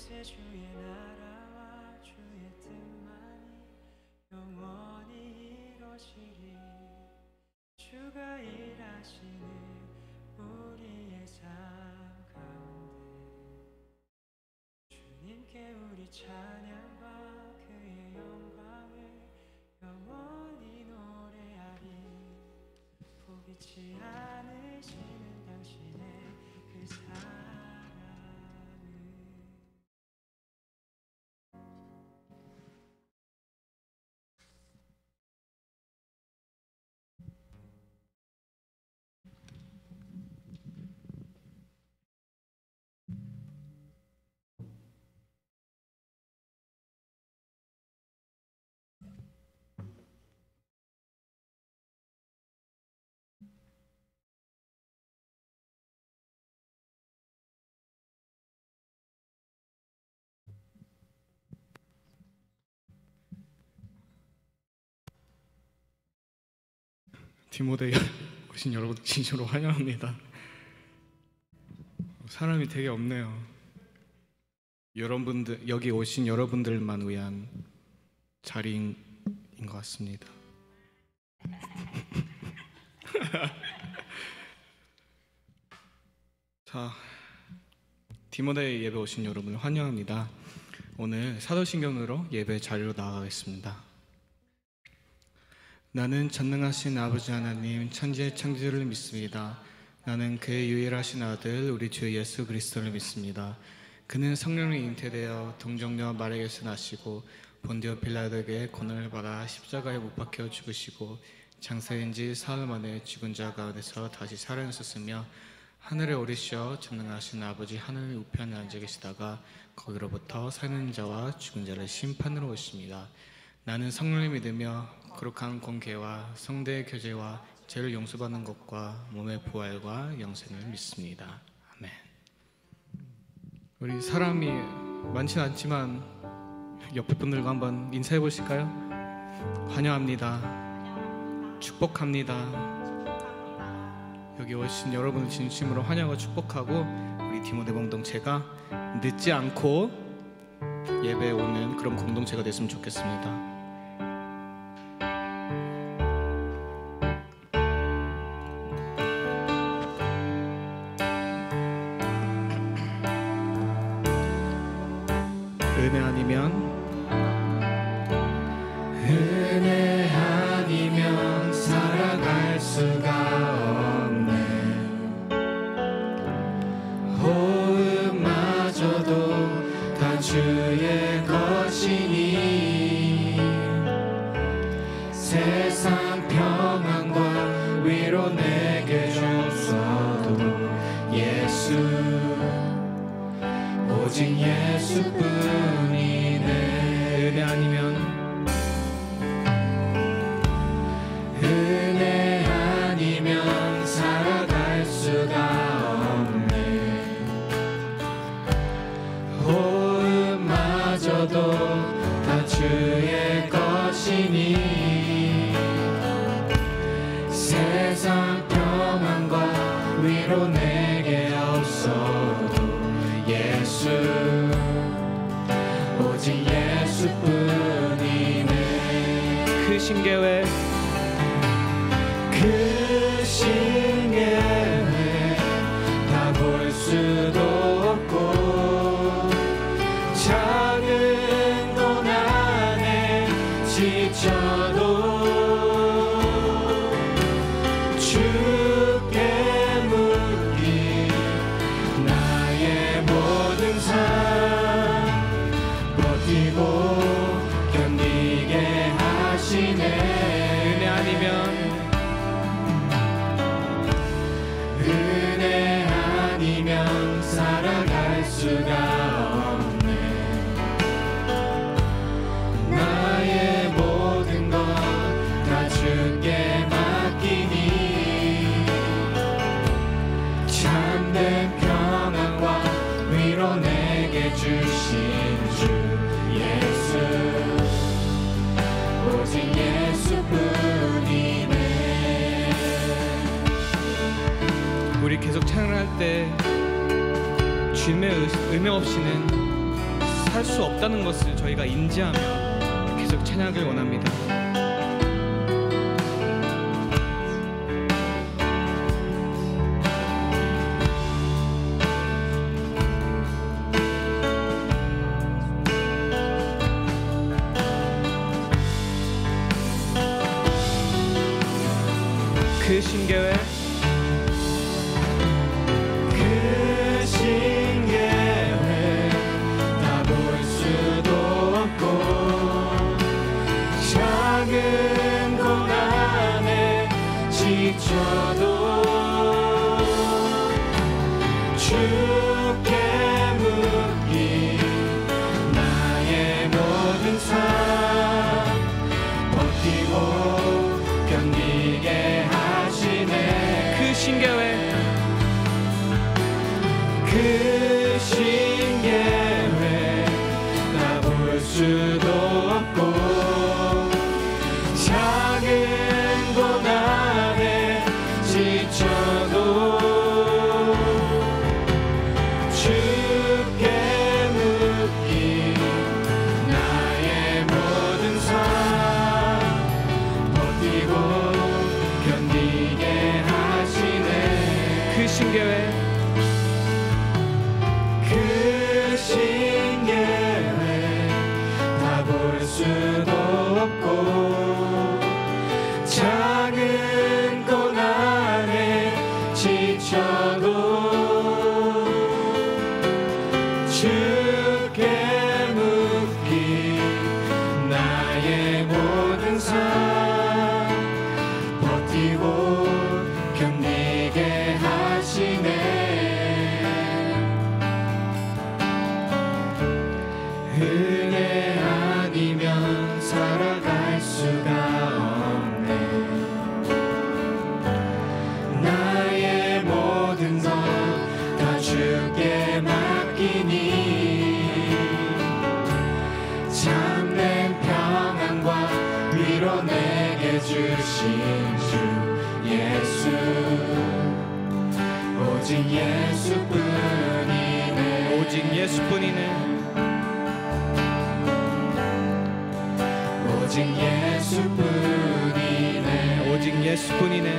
이곳에 주의 나라와 주의 뜻만이 영원히 이루어지리. 주가 일하시는 우리의 삶 가운데 주님께 우리 찬양과 그의 영광을 영원히 노래하리. 포기치 않으시는 당신의 그 사랑을. 디모데에 오신 여러분 진심으로 환영합니다. 사람이 되게 없네요. 여러분들, 여기 오신 여러분들만 위한 자리인 것 같습니다. 자, 디모데 예배 오신 여러분 환영합니다. 오늘 사도신경으로 예배 자리로 나아가겠습니다. 나는 전능하신 아버지 하나님 천지의 창조주를 믿습니다. 나는 그의 유일하신 아들 우리 주 예수 그리스도를 믿습니다. 그는 성령으로 잉태되어 동정녀 마리아에게서 나시고 본디오 빌라도에게 고난을 받아 십자가에 못 박혀 죽으시고 장사된 지 사흘 만에 죽은 자 가운데서 다시 살아나셨으며 하늘에 오르시어 전능하신 아버지 하늘 우편에 앉아 계시다가 거기로부터 사는 자와 죽은 자를 심판으로 오십니다. 나는 성령을 믿으며 거룩한 공회와 성대의 교제와 죄를 용서받는 것과 몸의 부활과 영생을 믿습니다. 아멘. 우리 사람이 많지는 않지만 옆에 분들과 한번 인사해 보실까요? 환영합니다. 축복합니다. 여기 오신 여러분을 진심으로 환영하고 축복하고 우리 디모데 공동체가 늦지 않고 예배에 오는 그런 공동체가 됐으면 좋겠습니다. 은혜 아니면 살아갈 수가 없네. 호흡마저도 다 주의 것이니 세상 평안과 위로 내게 줬어도 예수 오직 예수뿐이네. 은혜 아니면 살아갈 수가 없네. 호흡마저도 다 주의 것이니 세상 평안과 위로 내게 없어도 예수 오직 예수뿐이네. 그 신계회 그 신계회 다 볼 수도 없고 작은 고난에 지쳐도 주께 묻기 나의 모든 삶 버티고 견디게 하시네. 은혜 아니면 살아갈 수가 없네. 나의 모든 것 다 주께 맡기니 참된 평안과 위로 내게 주신 주 예수 오직 예수뿐이네. 우리 계속 찬양할 때 주님의 음행 없이는 살 수 없다는 것을 저희가 인지하며 계속 찬양하길 원합니다. 그 신계회 다 볼 수도 없고 작은 고난에 지쳐도 주께 묻기 나의 모든 삶 버티고 견디게 하시네. 그 신계회 그 신계회 다 볼 수도 없고 작은 고난에 지쳐도 주께 묻기 나의 모든 삶 버티고 견디게 하시네. 그 신계회 그 신계회 다 볼 수도 없고 작은 고난에 지쳐도 주께 묻기 나의 모든 삶 버티고 견디게 하시네. 은혜 아니면 살아갈 수가 없네. 나의 모든 것 다 주께 맡기니 참된 평안과 위로 내게 주신 주 예수 오직 예수뿐이네. 오직 예수뿐이네. 오직 예수뿐이네. 오직 예수뿐이네.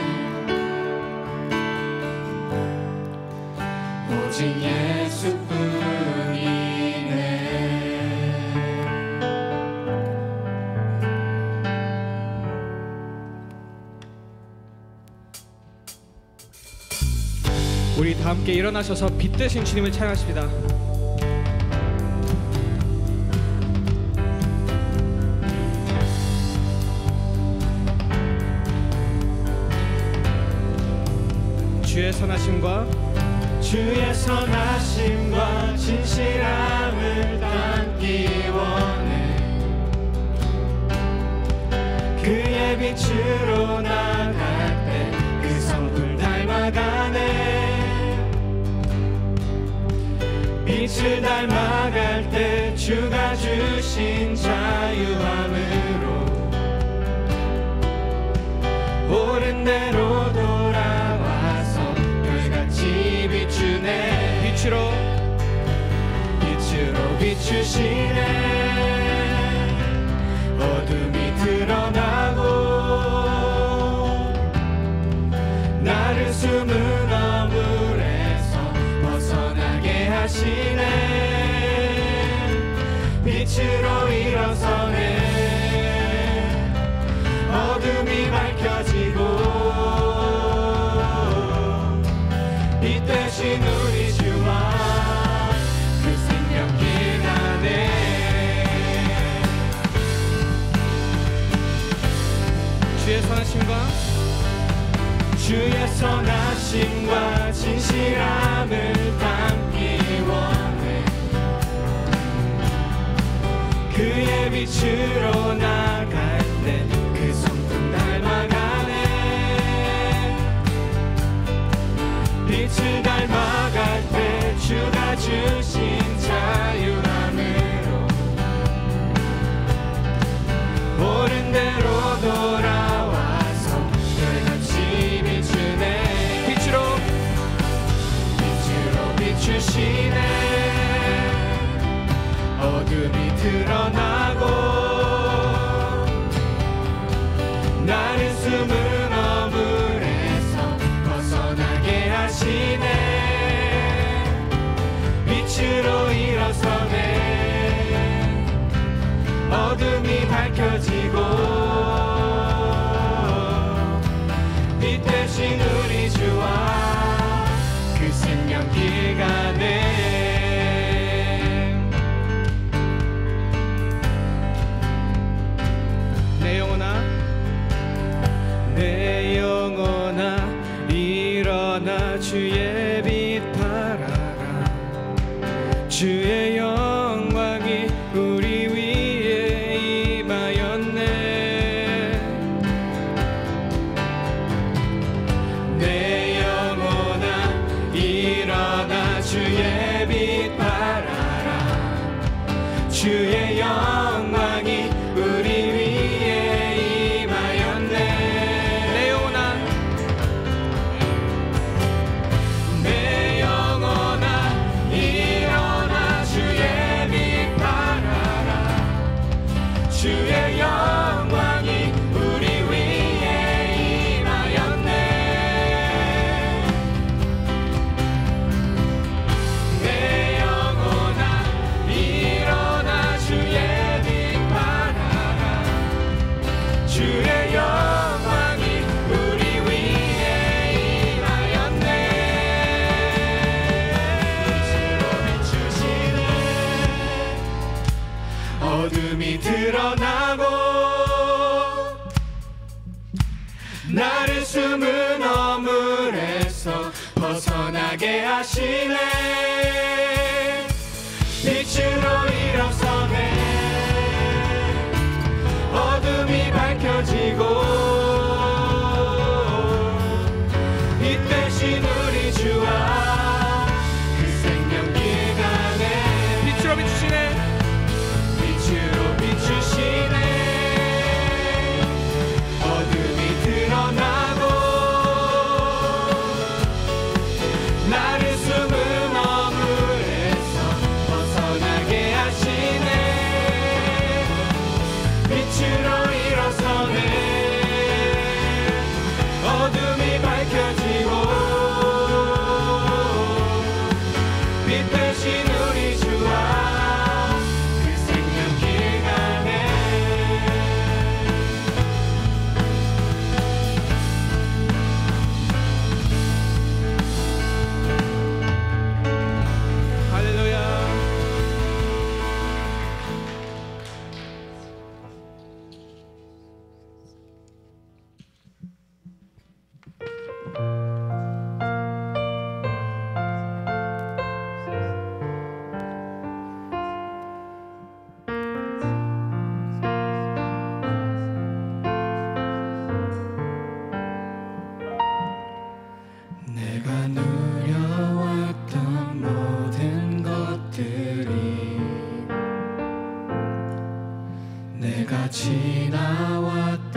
오직 예수뿐이네. 우리 다 함께 일어나셔서 빛 되신 주님을 찬양하십니다. 주의 선하심과 주의 선하심과 진실함을 담기 원해. 그의 빛으로 나갈 때 그 성품 닮아가네. 빛을 닮아갈 때 주가 주신 자유함으로 옳은 대로 돌아와서 별같이 비추네. 빛으로 비추시네. 어둠이 드러나고 나를 숨은 어물에서 벗어나게 하시네. 빛으로 일어서네. 어둠이 밝혀지고 빛 되신 우리 주와 그 생명길 가네. 주의 선하심과 주의 선하심과 진실함을 담기 원해. 그의 빛으로 나갈 때 그 성품 닮아가네. 빛을 닮아갈 때 주가 주신 자유함으로 옳은 대로 돌아와서 별같이 비추네. 빛으로 비추시네. 어둠 드러나고 나를 숨은 어물에서 벗어나게 하시네. 빛으로 일어서네. 어둠이 밝혀지고 빛 대신 우리 주와 그 생명길 가네. 내 영혼아 일어나 주의 빛 발하라. 주의 영광이 우리 위에 임하였네. 내 영혼아 일어나 주의 빛 발하라. 주의 영광이 우리 위에 임하였네. 주의 영광이 우리 위에 임하였네. 내 영혼아 일어나 주의 빛 발하라. 주의 영광이 우리 위에 임하였네. 빛으로 비추시네. 어둠이 드러나고 나를 숨은 어물에서 벗어나게 하시네. 빛으로 일어서네. 어둠이 밝혀지고 빛 대신 우리 주와 그 생명길 가네. 빛으로 비추시네. 빛으로 비추시네. 어둠이 드러나고 나를 숨은 어물에서 벗어나게 하시네. 빛으로 일어서네. 어둠이 밝혀지고 빛 대신 우리 주와 그 생명길 가네. 할렐루야. 내가 누려왔던 모든 것들이 내가 지나왔던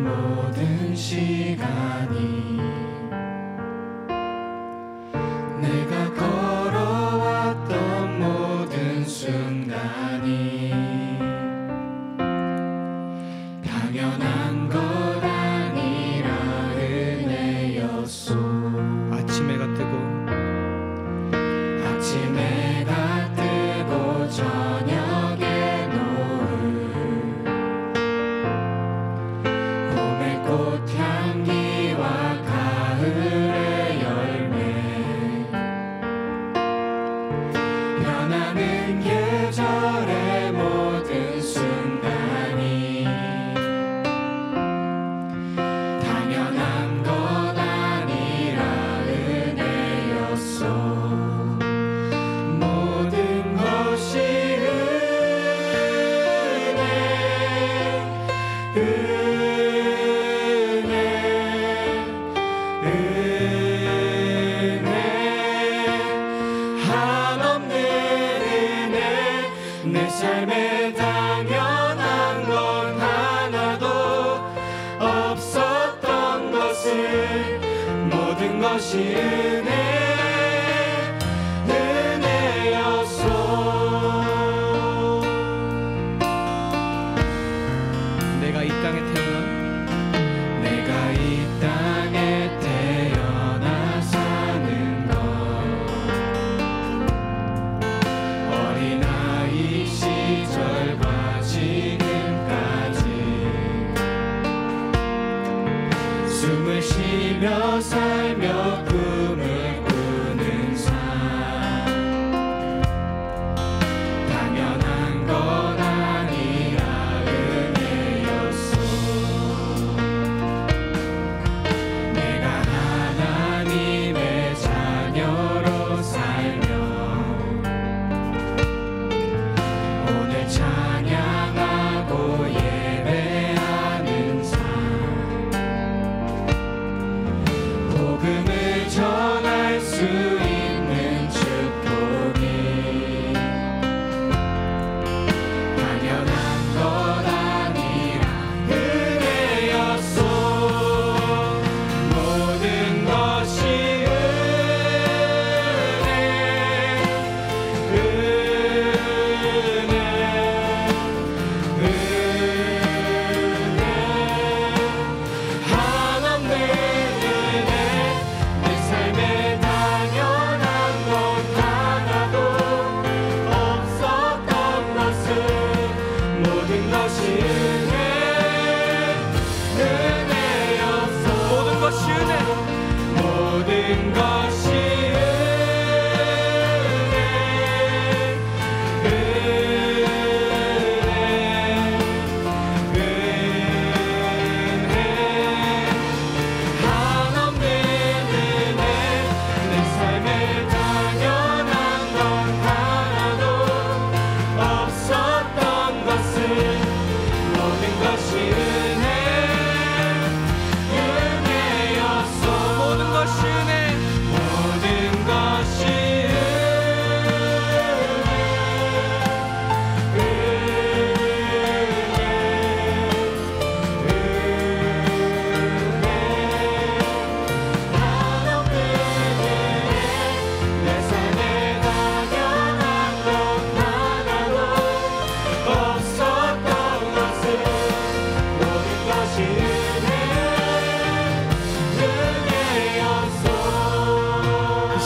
모든 시간이 내가 걸어왔던 모든 순간이 당연한 것 아니라 은혜였소. 아침 해가 뜨고 저녁에 노을 봄의 꽃향기와 가을의 열매 변하는 계절의 모든 순간이 당연한 것 아니라 은혜였소. 모든 것이 한없는 은혜. 내 삶에 당연한 건 하나도 없었던 것을 모든 것이 은혜였소.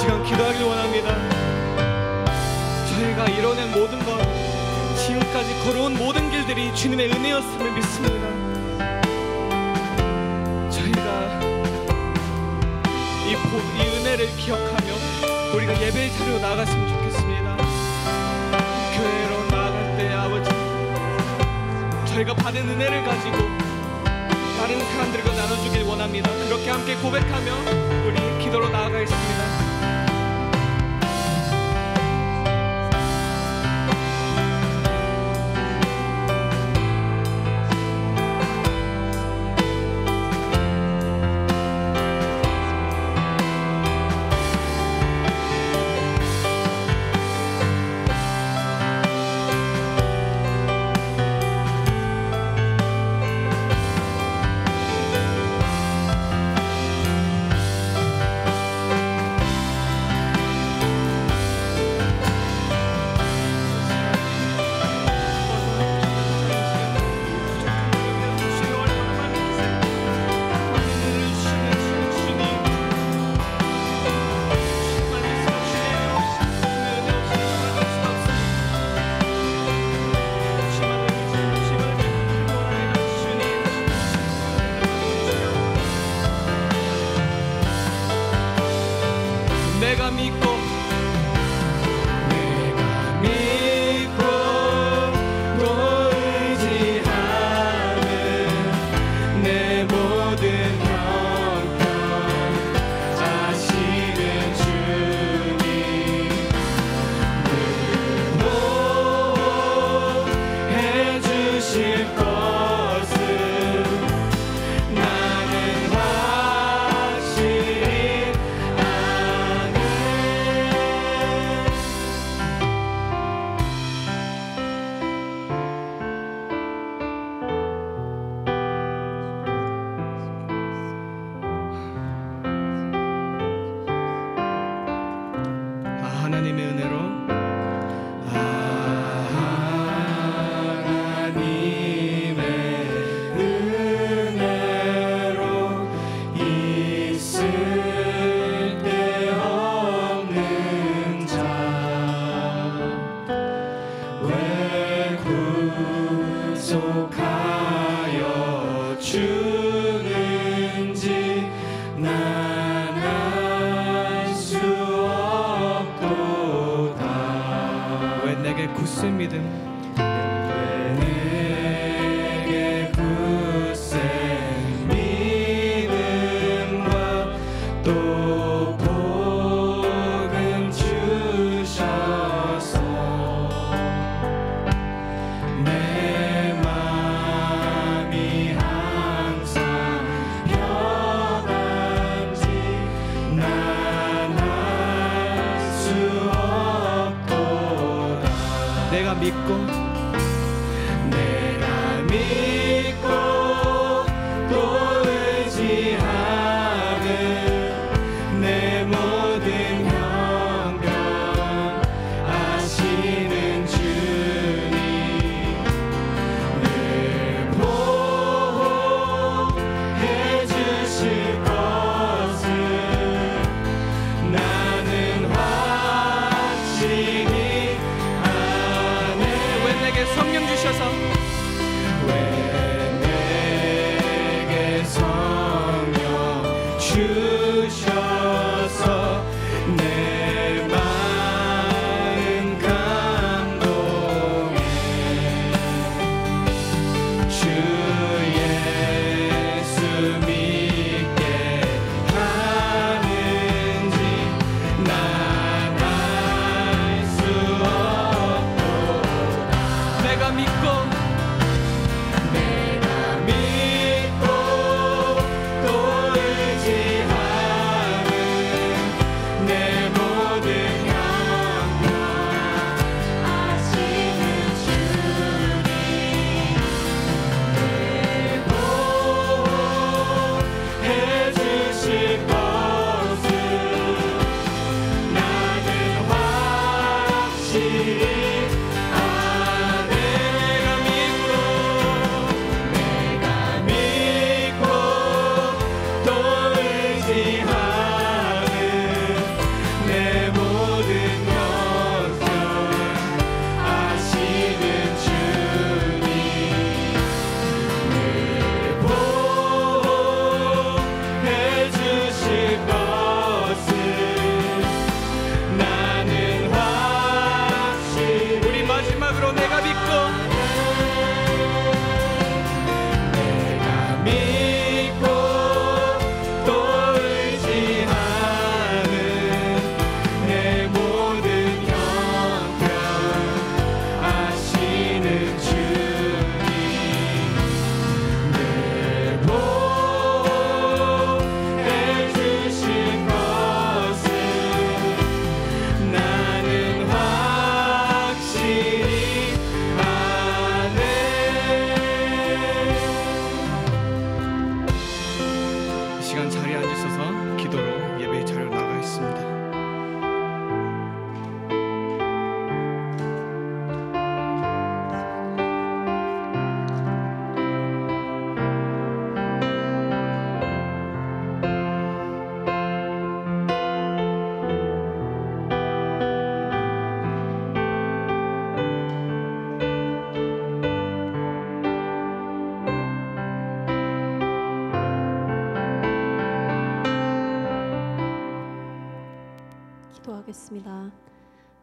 시간 기도하길 원합니다. 저희가 이뤄낸 모든 것, 지금까지 걸어온 모든 길들이 주님의 은혜였음을 믿습니다. 저희가 이 은혜를 기억하며 우리가 예배를 드리러 나갔으면 좋겠습니다. 교회로 나아갈 때 아버지, 저희가 받은 은혜를 가지고 다른 사람들과 나눠주길 원합니다. 그렇게 함께 고백하며 우리 기도로 나아가겠습니다. 내가 믿고 또 의지하는 내 모든 형편 아시는 주님, 늘 보호해 주실 것을 나는 확실히 하나님의 은혜로 하나님의 은혜로 있을 데 없는 자 왜 구속하여 주는지 난 알 수 없도다. 왜 내게 굳센 믿음, 내게 굳센 믿음과 또 복음 주셔서 내 마음이 항상 편한지 난 알 수 없도다. 내가 믿고 또 의지하는 내 모든 형편 아시는 주님, 늘 보호해 주실 것을 나는 확실히 아네. 왜 기도하겠습니다.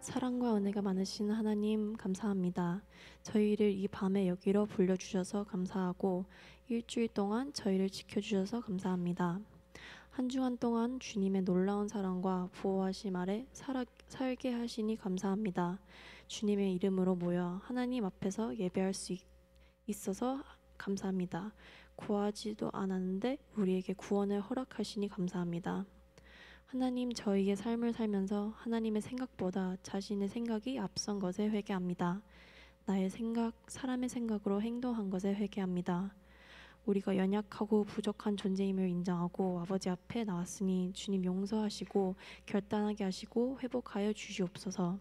사랑과 은혜가 많으신 하나님 감사합니다. 저희를 이 밤에 여기로 불러주셔서 감사하고 일주일 동안 저희를 지켜주셔서 감사합니다. 한 주간 동안 주님의 놀라운 사랑과 보호하심 아래 살게 하시니 감사합니다. 주님의 이름으로 모여 하나님 앞에서 예배할 수 있어서 감사합니다. 구하지도 않았는데 우리에게 구원을 허락하시니 감사합니다. 하나님, 저희의 삶을 살면서 하나님의 생각보다 자신의 생각이 앞선 것에 회개합니다. 나의 생각, 사람의 생각으로 행동한 것에 회개합니다. 우리가 연약하고 부족한 존재임을 인정하고 아버지 앞에 나왔으니 주님 용서하시고 결단하게 하시고 회복하여 주시옵소서.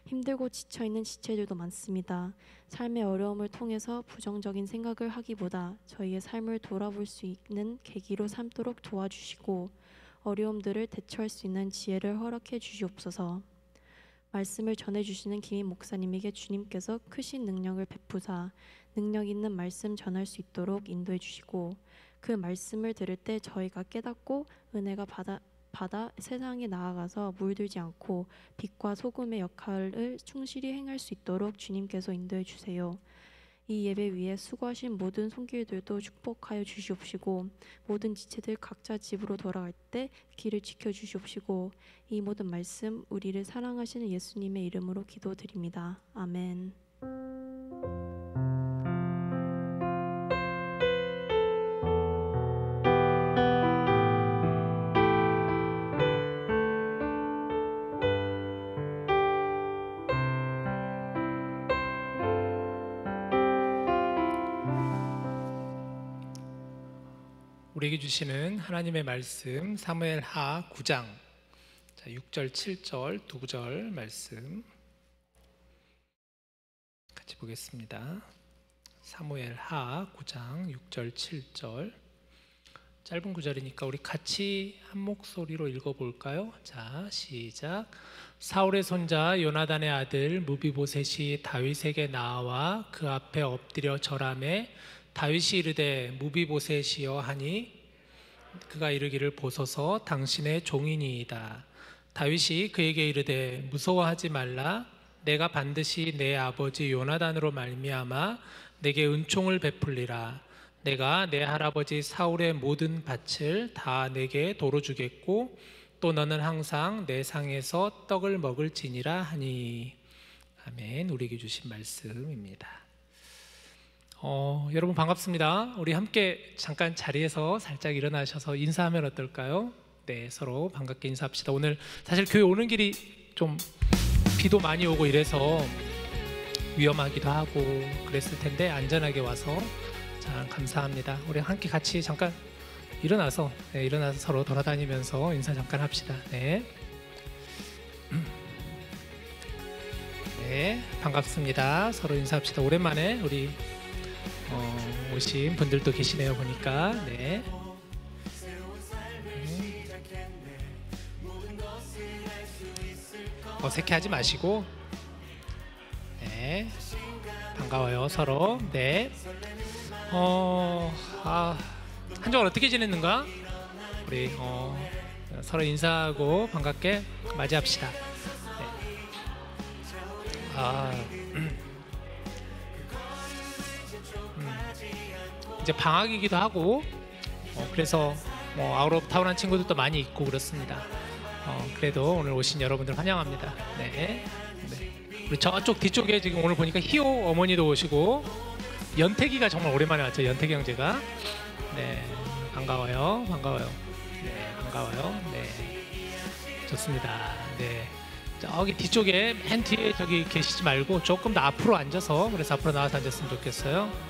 힘들고 지쳐있는 지체들도 많습니다. 삶의 어려움을 통해서 부정적인 생각을 하기보다 저희의 삶을 돌아볼 수 있는 계기로 삼도록 도와주시고 어려움들을 대처할 수 있는 지혜를 허락해 주시옵소서. 말씀을 전해주시는 김인 목사님에게 주님께서 크신 능력을 베푸사 능력 있는 말씀 전할 수 있도록 인도해 주시고 그 말씀을 들을 때 저희가 깨닫고 은혜가 받아 세상에 나아가서 물들지 않고 빛과 소금의 역할을 충실히 행할 수 있도록 주님께서 인도해 주세요. 이 예배 위에 수고하신 모든 손길들도 축복하여 주시옵시고 모든 지체들 각자 집으로 돌아갈 때 길을 지켜주시옵시고 이 모든 말씀 우리를 사랑하시는 예수님의 이름으로 기도드립니다. 아멘. 우리에게 주시는 하나님의 말씀 사무엘하 9장 6절 7절 두 구절 말씀 같이 보겠습니다. 사무엘하 9장 6절 7절 짧은 구절이니까 우리 같이 한 목소리로 읽어볼까요? 자, 시작. 사울의 손자 요나단의 아들 무비보셋이 다윗에게 나와 그 앞에 엎드려 절하매 다윗이 이르되 무비보셋이여 하니 그가 이르기를 보소서 당신의 종이니이다. 다윗이 그에게 이르되 무서워하지 말라. 내가 반드시 내 아버지 요나단으로 말미암아 내게 은총을 베풀리라. 내가 내 할아버지 사울의 모든 밭을 다 내게 도로 주겠고 또 너는 항상 내 상에서 떡을 먹을지니라 하니. 아멘. 우리에게 주신 말씀입니다. 여러분 반갑습니다. 우리 함께 잠깐 자리에서 살짝 일어나셔서 인사하면 어떨까요? 네, 서로 반갑게 인사합시다. 오늘 사실 교회 오는 길이 좀 비도 많이 오고 이래서 위험하기도 하고 그랬을 텐데 안전하게 와서 참 감사합니다. 우리 함께 같이 잠깐 일어나서 서로 돌아다니면서 인사 잠깐 합시다. 네, 네, 반갑습니다. 서로 인사합시다. 오랜만에 우리 오신 분들도 계시네요 보니까. 네. 어색해하지 마시고. 네. 반가워요 서로. 네. 한 주간 어떻게 지냈는가? 우리 서로 인사하고 반갑게 맞이합시다. 네. 이제 방학이기도 하고 그래서 아웃 오브 타운한 친구들도 많이 있고 그렇습니다. 그래도 오늘 오신 여러분들 환영합니다. 네. 네. 우리 저쪽 뒤쪽에 지금 오늘 보니까 희호 어머니도 오시고 연태기가 정말 오랜만에 왔죠. 연태기 형제가. 네, 반가워요. 네, 반가워요. 네, 좋습니다. 네, 저기 뒤쪽에 맨 뒤에 저기 계시지 말고 조금 더 앞으로 앉아서, 그래서 앞으로 나와서 앉았으면 좋겠어요.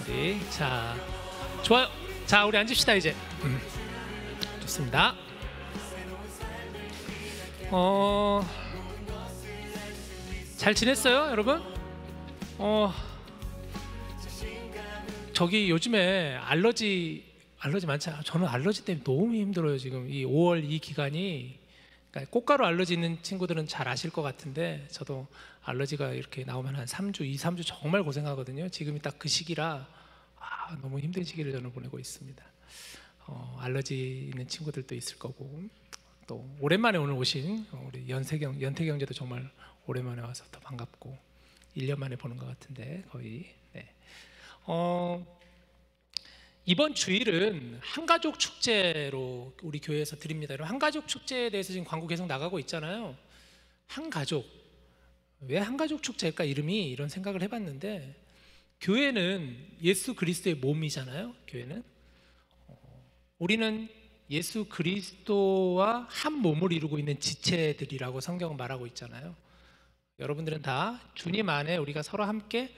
우리 자, 좋아요. 자, 우리 앉읍시다 이제. 좋습니다. 잘 지냈어요, 여러분? 저기 요즘에 알러지 많지 않아요? 저는 알러지 때문에 너무 힘들어요. 지금 이 5월 이 기간이. 그러니까 꽃가루 알러지 있는 친구들은 잘 아실 것 같은데 저도 알러지가 이렇게 나오면 한 3주, 2, 3주 정말 고생하거든요. 지금이 딱 그 시기라 너무 힘든 시기를 저는 보내고 있습니다. 알러지 있는 친구들도 있을 거고 또 오랜만에 오늘 오신 우리 연태경제도 정말 오랜만에 와서 더 반갑고 1년 만에 보는 것 같은데 거의. 네. 이번 주일은 한가족 축제로 우리 교회에서 드립니다. 여러분, 한가족 축제에 대해서 지금 광고 계속 나가고 있잖아요. 한가족, 왜 한가족 축제일까 이름이, 이런 생각을 해봤는데, 교회는 예수 그리스도의 몸이잖아요. 교회는 우리는 예수 그리스도와 한 몸을 이루고 있는 지체들이라고 성경은 말하고 있잖아요. 여러분들은 다 주님 안에 우리가 서로 함께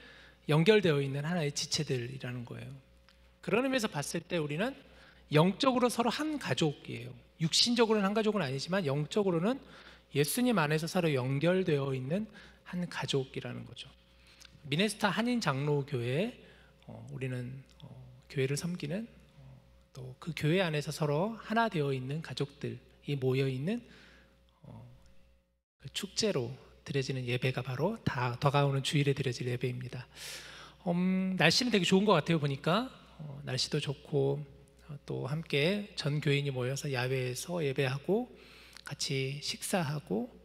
연결되어 있는 하나의 지체들이라는 거예요. 그런 의미에서 봤을 때 우리는 영적으로 서로 한 가족이에요. 육신적으로는 한 가족은 아니지만 영적으로는 예수님 안에서 서로 연결되어 있는 한 가족이라는 거죠. 미네스타 한인 장로교회에 우리는 교회를 섬기는, 또 그 교회 안에서 서로 하나 되어 있는 가족들이 모여 있는 그 축제로 드려지는 예배가 바로 다가오는 주일에 드려질 예배입니다. 날씨는 되게 좋은 것 같아요. 보니까 날씨도 좋고, 또 함께 전 교인이 모여서 야외에서 예배하고 같이 식사하고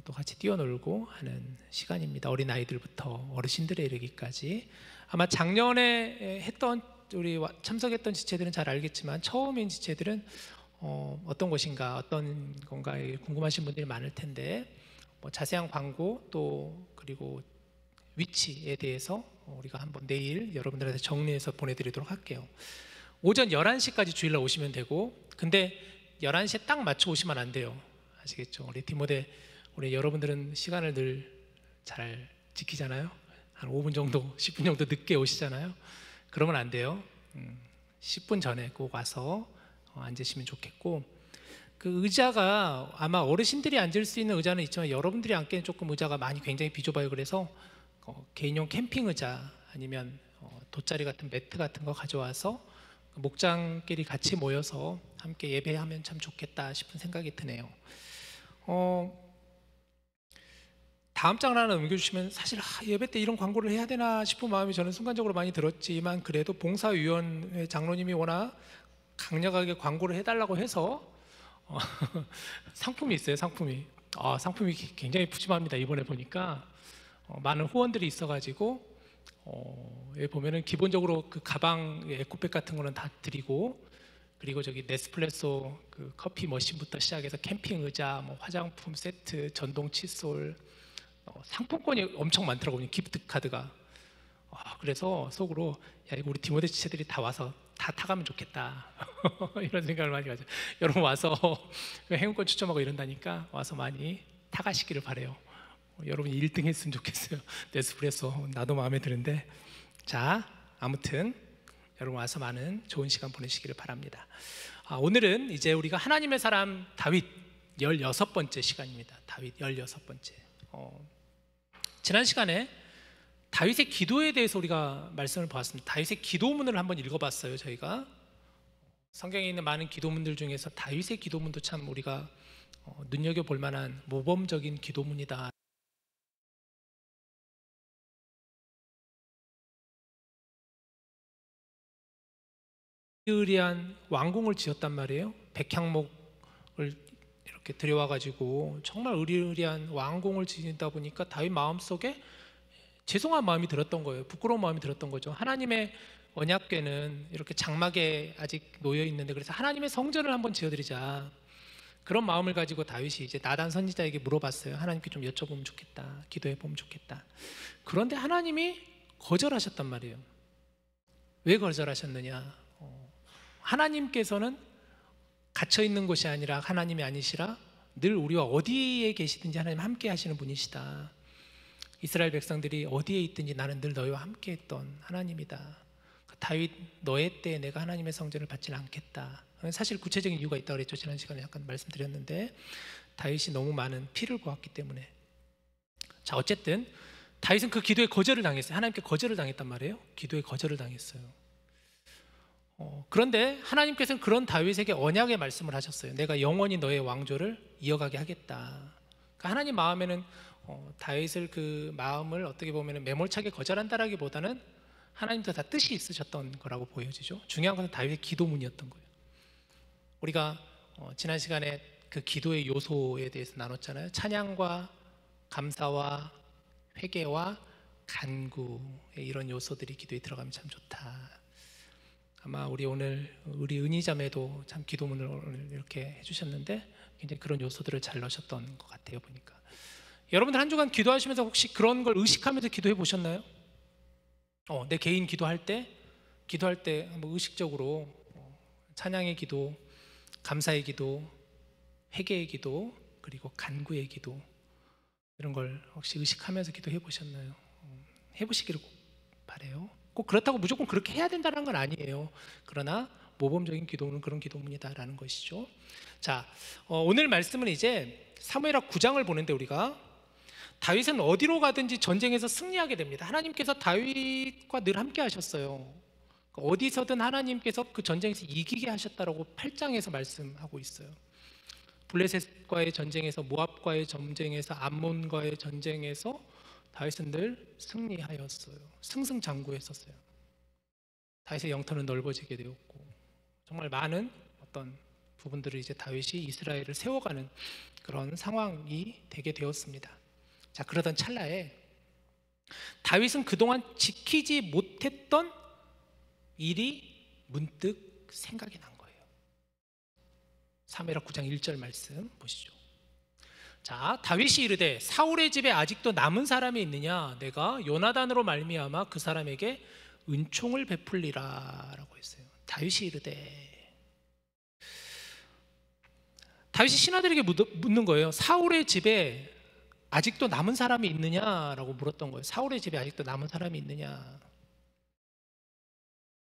또 같이 뛰어놀고 하는 시간입니다. 어린 아이들부터 어르신들에 이르기까지. 아마 작년에 했던, 우리 참석했던 지체들은 잘 알겠지만 처음인 지체들은 어떤 곳인가, 어떤 건가에 궁금하신 분들이 많을 텐데, 자세한 광고 또 그리고 위치에 대해서 우리가 한번 내일 여러분들한테 정리해서 보내드리도록 할게요. 오전 11시까지 주일날 오시면 되고, 근데 11시에 딱 맞춰 오시면 안 돼요. 아시겠죠? 우리 디모데, 우리 여러분들은 시간을 늘 잘 지키잖아요. 한 5분 정도, 10분 정도 늦게 오시잖아요. 그러면 안 돼요. 10분 전에 꼭 와서 앉으시면 좋겠고, 그 의자가 아마 어르신들이 앉을 수 있는 의자는 있지만 여러분들이 앉기에는 조금 의자가 많이 굉장히 비좁아요. 그래서 개인용 캠핑 의자 아니면 돗자리 같은 매트 같은 거 가져와서 목장끼리 같이 모여서 함께 예배하면 참 좋겠다 싶은 생각이 드네요. 다음 장을 하나 넘겨주시면, 사실 예배 때 이런 광고를 해야 되나 싶은 마음이 저는 순간적으로 많이 들었지만, 그래도 봉사위원회 장로님이 워낙 강력하게 광고를 해달라고 해서 상품이 있어요. 상품이 굉장히 푸짐합니다. 이번에 보니까 많은 후원들이 있어가지고 여기 보면은 기본적으로 그 가방, 에코백 같은 거는 다 드리고, 그리고 저기 네스프레소 그 커피 머신부터 시작해서 캠핑 의자, 뭐 화장품 세트, 전동 칫솔, 상품권이 엄청 많더라고요. 기프트 카드가. 그래서 속으로, 야, 이거 우리 디모데 지체들이 다 와서 다 타가면 좋겠다 이런 생각을 많이 가져요. 여러분 와서 행운권 추첨하고 이런다니까 와서 많이 타가시기를 바래요. 여러분이 1등 했으면 좋겠어요. 네스프레소 나도 마음에 드는데. 자, 아무튼 여러분 와서 많은 좋은 시간 보내시기를 바랍니다. 오늘은 이제 우리가 하나님의 사람 다윗 16번째 시간입니다. 다윗 16번째. 지난 시간에 다윗의 기도에 대해서 우리가 말씀을 보았습니다. 다윗의 기도문을 한번 읽어봤어요. 저희가 성경에 있는 많은 기도문들 중에서 다윗의 기도문도 참 우리가 눈여겨볼 만한 모범적인 기도문이다. 의리한 왕궁을 지었단 말이에요. 백향목을 이렇게 들여와가지고 정말 의리의리한 왕궁을 지니다 보니까 다윗 마음속에 죄송한 마음이 들었던 거예요. 부끄러운 마음이 들었던 거죠. 하나님의 언약궤는 이렇게 장막에 아직 놓여 있는데, 그래서 하나님의 성전을 한번 지어드리자, 그런 마음을 가지고 다윗이 이제 나단 선지자에게 물어봤어요. 하나님께 좀 여쭤보면 좋겠다, 기도해보면 좋겠다. 그런데 하나님이 거절하셨단 말이에요. 왜 거절하셨느냐? 하나님께서는 갇혀있는 곳이 아니라 하나님이 아니시라 늘 우리와 어디에 계시든지 하나님 함께 하시는 분이시다. 이스라엘 백성들이 어디에 있든지 나는 늘 너희와 함께 했던 하나님이다. 다윗, 너의 때에 내가 하나님의 성전을 받지는 않겠다. 사실 구체적인 이유가 있다고 그랬죠. 지난 시간에 약간 말씀드렸는데, 다윗이 너무 많은 피를 보았기 때문에. 자, 어쨌든 다윗은 그 기도에 거절을 당했어요. 하나님께 거절을 당했단 말이에요. 기도에 거절을 당했어요. 그런데 하나님께서는 그런 다윗에게 언약의 말씀을 하셨어요. 내가 영원히 너의 왕조를 이어가게 하겠다. 그러니까 하나님 마음에는 다윗을 그 마음을 어떻게 보면 매몰차게 거절한다라기보다는 하나님도 다 뜻이 있으셨던 거라고 보여지죠. 중요한 것은 다윗의 기도문이었던 거예요. 우리가 지난 시간에 그 기도의 요소에 대해서 나눴잖아요. 찬양과 감사와 회개와 간구, 이런 요소들이 기도에 들어가면 참 좋다. 아마 우리 은희자매도 참 기도문을 오늘 이렇게 해주셨는데 굉장히 그런 요소들을 잘 넣으셨던 것 같아요. 보니까 여러분들 한 주간 기도하시면서 혹시 그런 걸 의식하면서 기도해 보셨나요? 내 개인 기도할 때 한번 의식적으로 찬양의 기도, 감사의 기도, 회개의 기도, 그리고 간구의 기도, 이런 걸 혹시 의식하면서 기도해 보셨나요? 해보시기를 꼭 바라요. 꼭 그렇다고 무조건 그렇게 해야 된다는 건 아니에요. 그러나 모범적인 기도문은 그런 기도문이다라는 것이죠. 자, 오늘 말씀은 이제 사무엘하 9장을 보는데, 우리가 다윗은 어디로 가든지 전쟁에서 승리하게 됩니다. 하나님께서 다윗과 늘 함께 하셨어요. 어디서든 하나님께서 그 전쟁에서 이기게 하셨다라고 8장에서 말씀하고 있어요. 블레셋과의 전쟁에서, 모압과의 전쟁에서, 암몬과의 전쟁에서 다윗은 늘 승리하였어요. 승승장구했었어요. 다윗의 영토는 넓어지게 되었고, 정말 많은 어떤 부분들을 이제 다윗이 이스라엘을 세워가는 그런 상황이 되게 되었습니다. 자, 그러던 찰나에 다윗은 그동안 지키지 못했던 일이 문득 생각이 난 거예요. 사무엘하 9장 1절 말씀 보시죠. 자, 다윗이 이르되 사울의 집에 아직도 남은 사람이 있느냐? 내가 요나단으로 말미암아 그 사람에게 은총을 베풀리라 라고 했어요. 다윗이 이르되, 다윗이 신하들에게 묻는 거예요. 사울의 집에 아직도 남은 사람이 있느냐라고 물었던 거예요. 사울의 집에 아직도 남은 사람이 있느냐?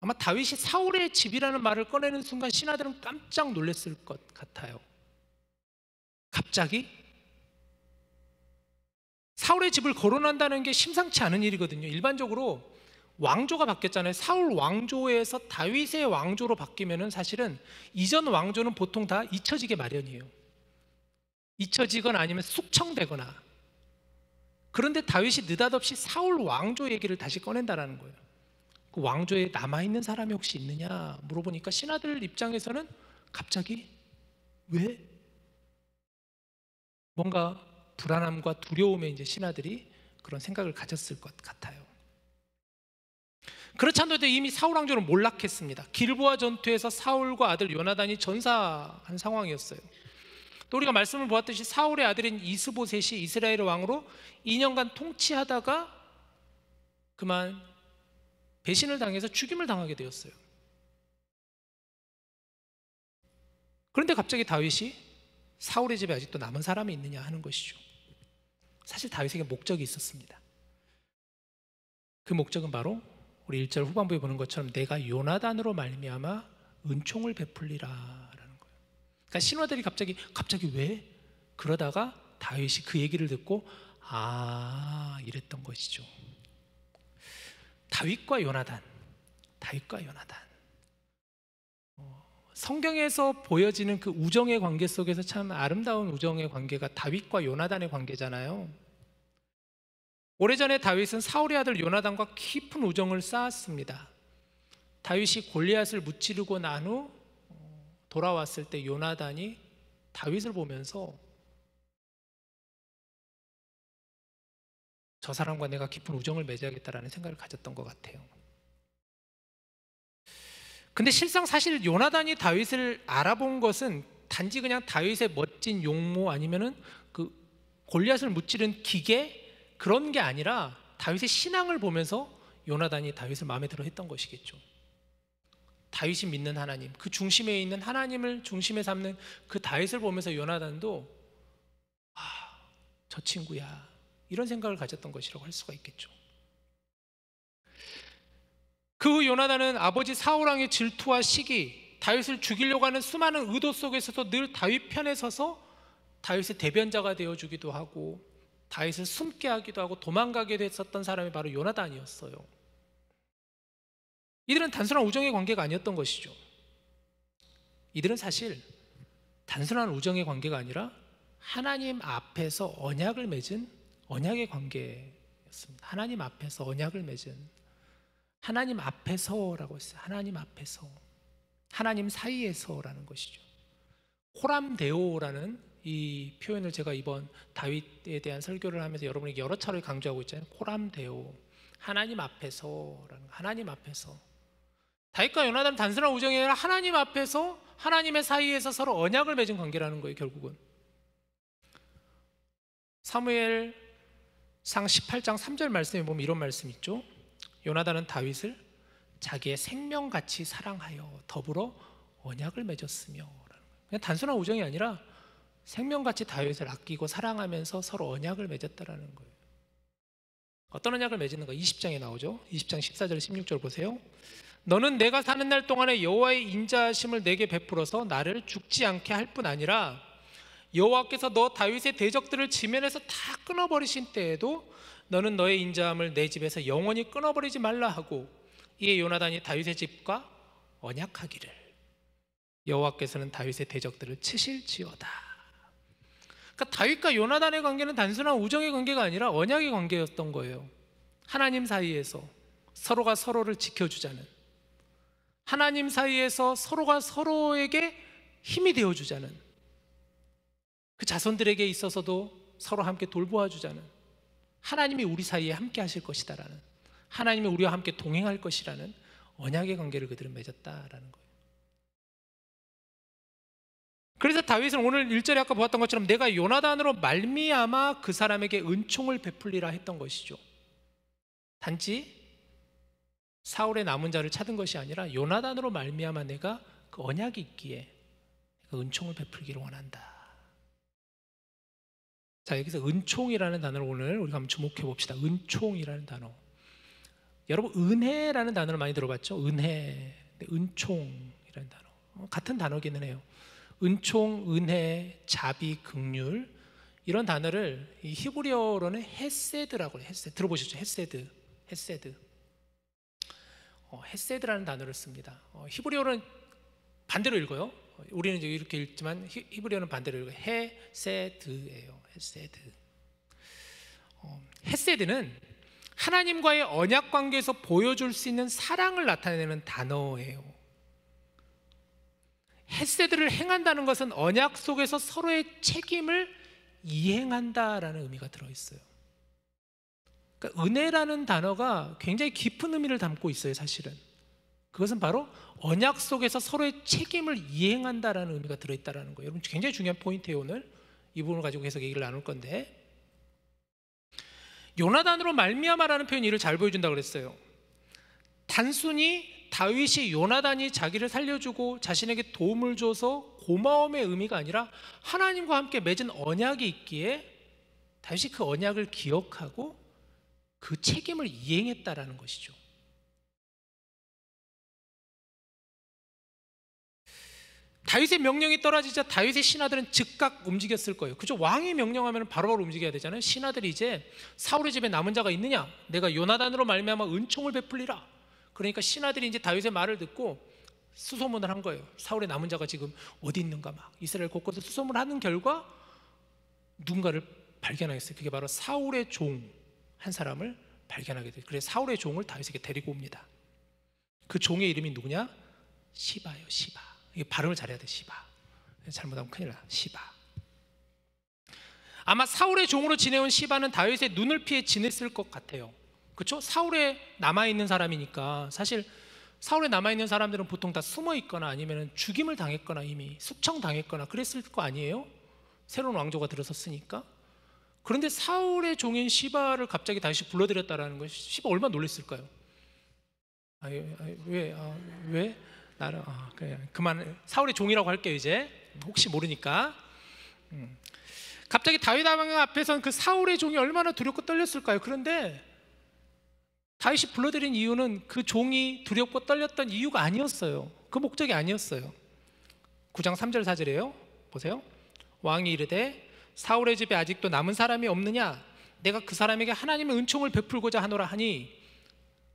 아마 다윗이 사울의 집이라는 말을 꺼내는 순간 신하들은 깜짝 놀랐을 것 같아요. 갑자기 사울의 집을 거론한다는 게 심상치 않은 일이거든요. 일반적으로 왕조가 바뀌었잖아요. 사울 왕조에서 다윗의 왕조로 바뀌면은 사실은 이전 왕조는 보통 다 잊혀지게 마련이에요. 잊혀지거나 아니면 숙청되거나. 그런데 다윗이 느닷없이 사울 왕조 얘기를 다시 꺼낸다는 거예요. 그 왕조에 남아있는 사람이 혹시 있느냐 물어보니까 신하들 입장에서는 갑자기 왜? 뭔가 불안함과 두려움에 이제 신하들이 그런 생각을 가졌을 것 같아요. 그렇지 않아도 이미 사울 왕조는 몰락했습니다. 길보아 전투에서 사울과 아들 요나단이 전사한 상황이었어요. 또 우리가 말씀을 보았듯이 사울의 아들인 이스보셋이 이스라엘의 왕으로 2년간 통치하다가 그만 배신을 당해서 죽임을 당하게 되었어요. 그런데 갑자기 다윗이 사울의 집에 아직도 남은 사람이 있느냐 하는 것이죠. 사실 다윗에게 목적이 있었습니다. 그 목적은 바로 우리 1절 후반부에 보는 것처럼 내가 요나단으로 말미암아 은총을 베풀리라 라는 거예요. 그러니까 신하들이 갑자기 왜? 그러다가 다윗이 그 얘기를 듣고 이랬던 것이죠. 다윗과 요나단. 성경에서 보여지는 그 우정의 관계 속에서 참 아름다운 우정의 관계가 다윗과 요나단의 관계잖아요. 오래전에 다윗은 사울의 아들 요나단과 깊은 우정을 쌓았습니다. 다윗이 골리앗을 무찌르고 난 후 돌아왔을 때 요나단이 다윗을 보면서 저 사람과 내가 깊은 우정을 맺어야겠다라는 생각을 가졌던 것 같아요. 근데 실상 사실 요나단이 다윗을 알아본 것은 단지 그냥 다윗의 멋진 용모 아니면은 그 골리앗을 무찌른 기계 그런 게 아니라 다윗의 신앙을 보면서 요나단이 다윗을 마음에 들어 했던 것이겠죠. 다윗이 믿는 하나님, 그 중심에 있는 하나님을 중심에 삼는 그 다윗을 보면서 요나단도 저 친구야 이런 생각을 가졌던 것이라고 할 수가 있겠죠. 그 후 요나단은 아버지 사울왕의 질투와 시기, 다윗을 죽이려고 하는 수많은 의도 속에서도 늘 다윗 편에 서서 다윗의 대변자가 되어주기도 하고 다윗을 숨게 하기도 하고 도망가게 됐었던 사람이 바로 요나단이었어요. 이들은 단순한 우정의 관계가 아니었던 것이죠. 이들은 사실 단순한 우정의 관계가 아니라 하나님 앞에서 언약을 맺은 언약의 관계였습니다. 하나님 앞에서 언약을 맺은, 하나님 앞에서라고 했어요. 하나님 앞에서, 하나님 사이에서라는 것이죠. 호람데오라는 이 표현을 제가 이번 다윗에 대한 설교를 하면서 여러분에게 여러 차례 강조하고 있잖아요. 호람데오, 하나님 앞에서라는, 하나님 앞에서. 다윗과 요나단은 단순한 우정이 아니라 하나님 앞에서, 하나님의 사이에서 서로 언약을 맺은 관계라는 거예요. 결국은 사무엘상 18장 3절 말씀에 보면 이런 말씀이 있죠. 요나단은 다윗을 자기의 생명같이 사랑하여 더불어 언약을 맺었으며, 그냥 단순한 우정이 아니라 생명같이 다윗을 아끼고 사랑하면서 서로 언약을 맺었다라는 거예요. 어떤 언약을 맺었는가? 20장에 나오죠. 20장 14절 16절 보세요. 너는 내가 사는 날 동안에 여호와의 인자하심을 내게 베풀어서 나를 죽지 않게 할 뿐 아니라 여호와께서 너 다윗의 대적들을 지면에서 다 끊어버리신 때에도 너는 너의 인자함을 내 집에서 영원히 끊어버리지 말라 하고, 이에 요나단이 다윗의 집과 언약하기를 여호와께서는 다윗의 대적들을 치실지어다. 그러니까 다윗과 요나단의 관계는 단순한 우정의 관계가 아니라 언약의 관계였던 거예요. 하나님 사이에서 서로가 서로를 지켜주자는, 하나님 사이에서 서로가 서로에게 힘이 되어주자는, 그 자손들에게 있어서도 서로 함께 돌보아주자는, 하나님이 우리 사이에 함께 하실 것이다라는, 하나님이 우리와 함께 동행할 것이라는 언약의 관계를 그들은 맺었다라는 거예요. 그래서 다윗은 오늘 1절에 아까 보았던 것처럼 내가 요나단으로 말미암아 그 사람에게 은총을 베풀리라 했던 것이죠. 단지 사울의 남은 자를 찾은 것이 아니라 요나단으로 말미암아 내가 그 언약이 있기에 그 은총을 베풀기를 원한다. 자, 여기서 은총이라는 단어를 오늘 우리가 한번 주목해 봅시다. 은총이라는 단어. 여러분 은혜라는 단어를 많이 들어봤죠? 은혜, 은총이라는 단어 같은 단어기는 해요. 은총, 은혜, 자비, 긍휼 이런 단어를 이 히브리어로는 헤세드라고 해요. 헤세드 들어보셨죠? 헤세드. 헤세드라는 단어를 씁니다. 히브리어는 반대로 읽어요. 우리는 이제 이렇게 읽지만 히브리어는 반대로 읽어요. 헤세드예요. 헤세드. 헤세드는 하나님과의 언약 관계에서 보여줄 수 있는 사랑을 나타내는 단어예요. 헤세드를 행한다는 것은 언약 속에서 서로의 책임을 이행한다라는 의미가 들어있어요. 그러니까 은혜라는 단어가 굉장히 깊은 의미를 담고 있어요. 사실은 그것은 바로 언약 속에서 서로의 책임을 이행한다라는 의미가 들어있다는 거예요. 여러분 굉장히 중요한 포인트예요. 오늘 이 부분을 가지고 계속 얘기를 나눌 건데, 요나단으로 말미암아라는 표현이 이를 잘 보여준다고 그랬어요. 단순히 다윗이 요나단이 자기를 살려주고 자신에게 도움을 줘서 고마움의 의미가 아니라 하나님과 함께 맺은 언약이 있기에 다윗이 그 언약을 기억하고 그 책임을 이행했다라는 것이죠. 다윗의 명령이 떨어지자 다윗의 신하들은 즉각 움직였을 거예요. 그죠? 왕이 명령하면 바로바로 움직여야 되잖아요. 신하들이 이제 사울의 집에 남은 자가 있느냐? 내가 요나단으로 말미암아 은총을 베풀리라. 그러니까 신하들이 이제 다윗의 말을 듣고 수소문을 한 거예요. 사울의 남은 자가 지금 어디 있는가 막 이스라엘 곳곳에 수소문을 하는 결과 누군가를 발견하겠어요. 그게 바로 사울의 종 한 사람을 발견하게 돼요. 그래서 사울의 종을 다윗에게 데리고 옵니다. 그 종의 이름이 누구냐? 시바예요. 시바. 이게 발음을 잘해야 돼. 시바. 잘못하면 큰일 나. 시바. 아마 사울의 종으로 지내온 시바는 다윗의 눈을 피해 지냈을 것 같아요. 그렇죠? 사울에 남아있는 사람이니까. 사실 사울에 남아있는 사람들은 보통 다 숨어 있거나 아니면 죽임을 당했거나 이미 숙청당했거나 그랬을 거 아니에요? 새로운 왕조가 들어섰으니까. 그런데 사울의 종인 시바를 갑자기 다시 불러들였다라는 것이 시바 얼마나 놀랐을까요? 왜? 나를 그만 사울의 종이라고 할게요. 이제 혹시 모르니까. 갑자기 다윗 왕 앞에서는 그 사울의 종이 얼마나 두렵고 떨렸을까요? 그런데 다윗이 불러들인 이유는 그 종이 두렵고 떨렸던 이유가 아니었어요. 그 목적이 아니었어요. 9장 3절 4절이에요. 보세요. 왕이 이르되 사울의 집에 아직도 남은 사람이 없느냐? 내가 그 사람에게 하나님의 은총을 베풀고자 하노라 하니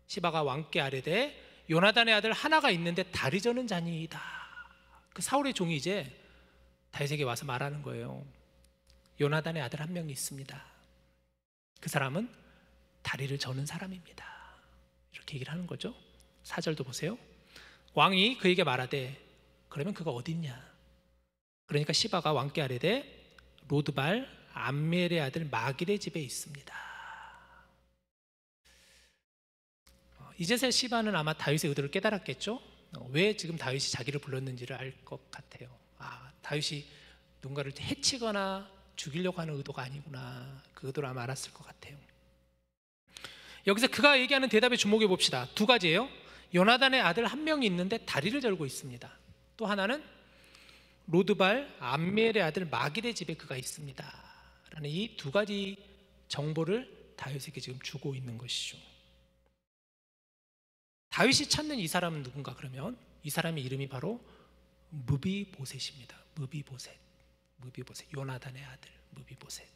시바가 왕께 아뢰되 요나단의 아들 하나가 있는데 다리 저는 자니이다. 그 사울의 종이 이제 다윗에게 와서 말하는 거예요. 요나단의 아들 한 명이 있습니다. 그 사람은 다리를 저는 사람입니다. 이렇게 얘기를 하는 거죠. 4절도 보세요. 왕이 그에게 말하되 그러면 그가 어디 있냐? 그러니까 시바가 왕께 아뢰되 로드발 암멜의 아들 마길의 집에 있습니다. 이제서야 시바는 아마 다윗의 의도를 깨달았겠죠. 왜 지금 다윗이 자기를 불렀는지를 알 것 같아요. 다윗이 누군가를 해치거나 죽이려고 하는 의도가 아니구나. 그 의도를 아마 알았을 것 같아요. 여기서 그가 얘기하는 대답에 주목해 봅시다. 두 가지예요. 요나단의 아들 한 명이 있는데 다리를 절고 있습니다. 또 하나는 로드발 암멜의 아들 마길의 집에 그가 있습니다 라는 이 두 가지 정보를 다윗에게 지금 주고 있는 것이죠. 다윗이 찾는 이 사람은 누군가? 그러면 이 사람의 이름이 바로 무비보셋입니다. 무비보셋, 요나단의 아들 무비보셋.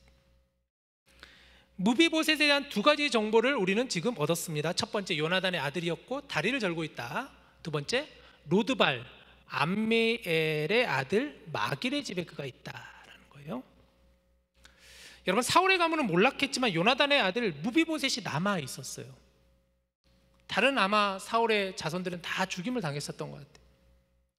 무비보셋에 대한 두 가지 정보를 우리는 지금 얻었습니다. 첫 번째, 요나단의 아들이었고 다리를 절고 있다. 두 번째, 로드발 암멜의 아들 마길의 집에 그가 있다라는 거예요. 여러분, 사울의 가문은 몰락했지만 요나단의 아들 무비보셋이 남아 있었어요. 다른 아마 사울의 자손들은 다 죽임을 당했었던 것 같아요.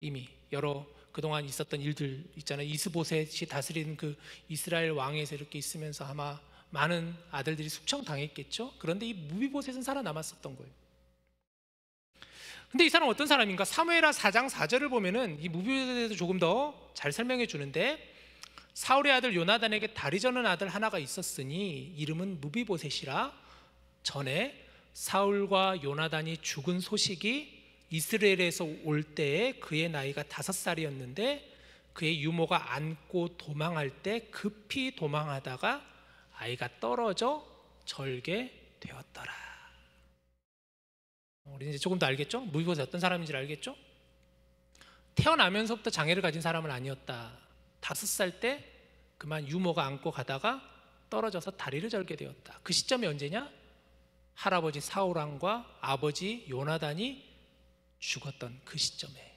이미 여러 그동안 있었던 일들 있잖아요. 이스보셋이 다스리는 그 이스라엘 왕에서 이렇게 있으면서 아마 많은 아들들이 숙청당했겠죠. 그런데 이 무비보셋은 살아남았었던 거예요. 근데 이 사람은 어떤 사람인가? 사무엘하 4장 4절을 보면은 이 무비보셋에 대해서 조금 더 잘 설명해 주는데, 사울의 아들 요나단에게 다리 저는 아들 하나가 있었으니 이름은 무비보셋이라. 전에 사울과 요나단이 죽은 소식이 이스라엘에서 올 때에 그의 나이가 5살이었는데 그의 유모가 안고 도망할 때 급히 도망하다가 아이가 떨어져 절게 되었더라. 우리 이제 조금 더 알겠죠? 무비보셋이 어떤 사람인지 알겠죠? 태어나면서부터 장애를 가진 사람은 아니었다. 5살 때 그만 유모가 안고 가다가 떨어져서 다리를 절게 되었다. 그 시점이 언제냐? 할아버지 사울왕과 아버지 요나단이 죽었던 그 시점에.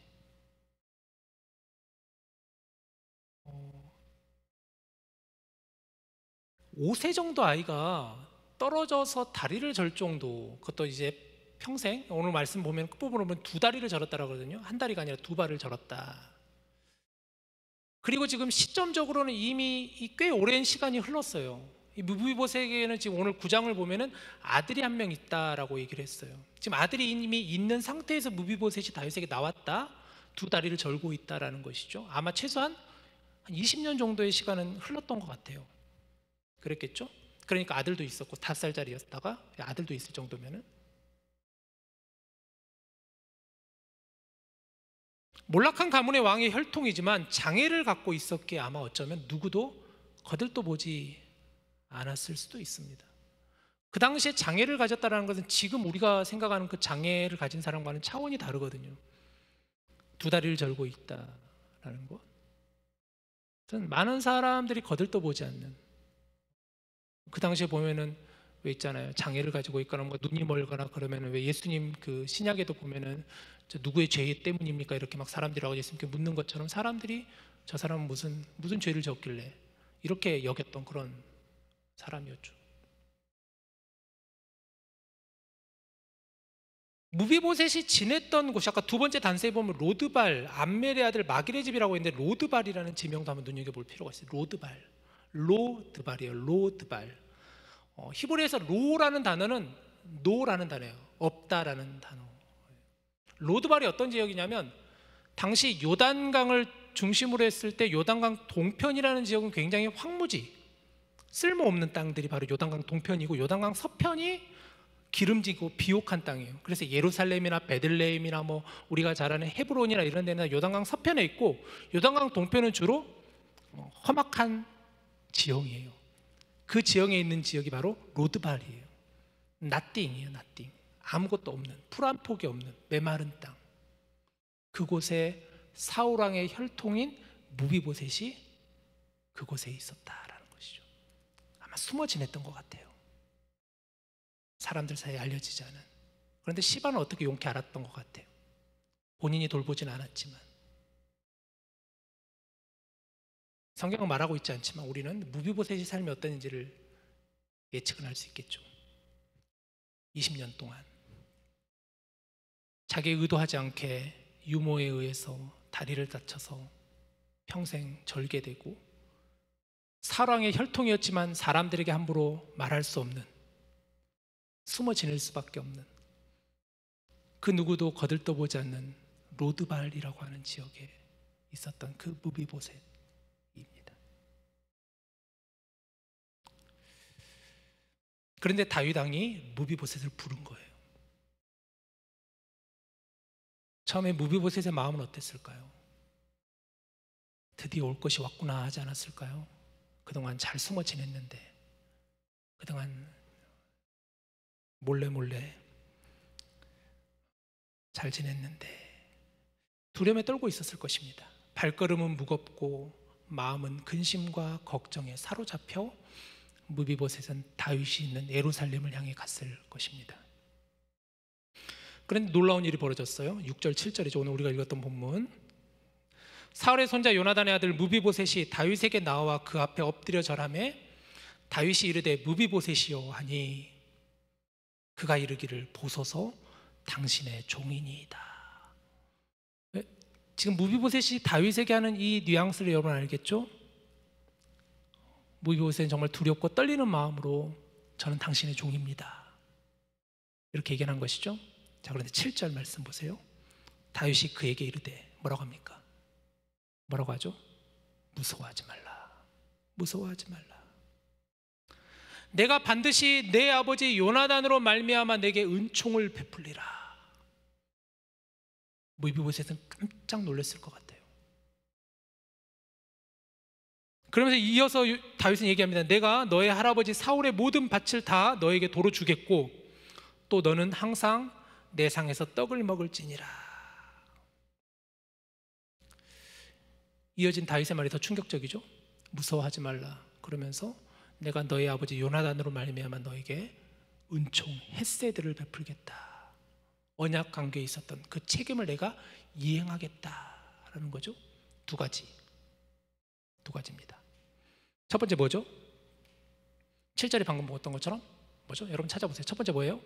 5세 정도 아이가 떨어져서 다리를 절 정도, 그것도 이제 평생, 오늘 말씀 보면 끝부분을 보면 2다리를 절었다라고 그러거든요. 한 다리가 아니라 2발을 절었다. 그리고 지금 시점적으로는 이미 꽤 오랜 시간이 흘렀어요. 이 무비보셋에게는 지금 오늘 9장을 보면은 아들이 한 명 있다라고 얘기를 했어요. 지금 아들이 이미 있는 상태에서 무비보셋이 다윗에게 나왔다, 2다리를 절고 있다라는 것이죠. 아마 최소한 한 20년 정도의 시간은 흘렀던 것 같아요. 그랬겠죠? 그러니까 아들도 있었고 5살짜리였다가 아들도 있을 정도면은. 몰락한 가문의 왕의 혈통이지만 장애를 갖고 있었기에 아마 어쩌면 누구도 거들떠보지 않았을 수도 있습니다. 그 당시에 장애를 가졌다는 것은 지금 우리가 생각하는 그 장애를 가진 사람과는 차원이 다르거든요. 2다리를 절고 있다라는 것. 많은 사람들이 거들떠보지 않는, 그 당시에 보면은 왜 있잖아요, 장애를 가지고 있거나 뭐 눈이 멀거나 그러면은 왜 예수님 그 신약에도 보면은 저 누구의 죄 때문입니까? 이렇게 막 사람들하고 예수님께 묻는 것처럼 사람들이 저 사람은 무슨 죄를 졌길래 이렇게 여겼던 그런 사람이었죠. 무비보셋이 지냈던 곳이 아까 두 번째 단서에 보면 로드발 암멜의 아들 마길의 집이라고 했는데, 로드발이라는 지명도 한번 눈여겨볼 필요가 있어요. 로드발이에요. 로드발. 히브리에서 로라는 단어는 노라는 단어예요. 없다라는 단어. 로드발이 어떤 지역이냐면, 당시 요단강을 중심으로 했을 때 요단강 동편이라는 지역은 굉장히 황무지, 쓸모없는 땅들이 바로 요단강 동편이고, 요단강 서편이 기름지고 비옥한 땅이에요. 그래서 예루살렘이나 베들레헴이나 뭐 우리가 잘 아는 헤브론이나 이런 데는 요단강 서편에 있고, 요단강 동편은 주로 험악한 지형이에요. 그 지형에 있는 지역이 바로 로드발이에요. 나띵이에요. 나띵. 아무것도 없는, 풀 한 폭이 없는 메마른 땅. 그곳에 사울왕의 혈통인 무비보셋이 그곳에 있었다라는 것이죠. 아마 숨어 지냈던 것 같아요. 사람들 사이에 알려지지 않은. 그런데 시바는 어떻게 용케 알았던 것 같아요. 본인이 돌보진 않았지만. 성경은 말하고 있지 않지만 우리는 무비보셋의 삶이 어땠는지를 예측은 할 수 있겠죠. 20년 동안 자기 의도하지 않게 유모에 의해서 다리를 다쳐서 평생 절개되고 사랑의 혈통이었지만 사람들에게 함부로 말할 수 없는, 숨어 지낼 수밖에 없는, 그 누구도 거들떠보지 않는 로드발이라고 하는 지역에 있었던 그 무비보셋입니다. 그런데 다윗 왕이 무비보셋을 부른 거예요. 처음에 무비보셋의 마음은 어땠을까요? 드디어 올 것이 왔구나 하지 않았을까요? 그동안 잘 숨어 지냈는데, 그동안 몰래 잘 지냈는데 두려움에 떨고 있었을 것입니다. 발걸음은 무겁고 마음은 근심과 걱정에 사로잡혀 무비보셋은 다윗이 있는 예루살렘을 향해 갔을 것입니다. 그런데 놀라운 일이 벌어졌어요. 6절 7절이죠. 오늘 우리가 읽었던 본문. 사울의 손자 요나단의 아들 무비보셋이 다윗에게 나와 그 앞에 엎드려 절하매 다윗이 이르되 무비보셋이요 하니 그가 이르기를 보소서 당신의 종이니이다. 지금 무비보셋이 다윗에게 하는 이 뉘앙스를 여러분 알겠죠? 무비보셋은 정말 두렵고 떨리는 마음으로 저는 당신의 종입니다 이렇게 얘기한 것이죠. 자, 그런데 7절 말씀 보세요. 다윗이 그에게 이르되 뭐라고 합니까? 뭐라고 하죠? 무서워하지 말라. 무서워하지 말라. 내가 반드시 내 아버지 요나단으로 말미암아 내게 은총을 베풀리라. 무비보셋은 깜짝 놀랐을 것 같아요. 그러면서 이어서 다윗은 얘기합니다. 내가 너의 할아버지 사울의 모든 밭을 다 너에게 도로 주겠고 또 너는 항상 내 상에서 떡을 먹을지니라. 이어진 다윗의 말이 더 충격적이죠. 무서워하지 말라. 그러면서 내가 너의 아버지 요나단으로 말미암아 너에게 은총 헤세드를 베풀겠다. 언약 관계에 있었던 그 책임을 내가 이행하겠다라는 거죠. 두 가지입니다. 첫 번째 뭐죠? 7절에 방금 먹었던 것처럼 뭐죠? 여러분 찾아보세요. 첫 번째 뭐예요?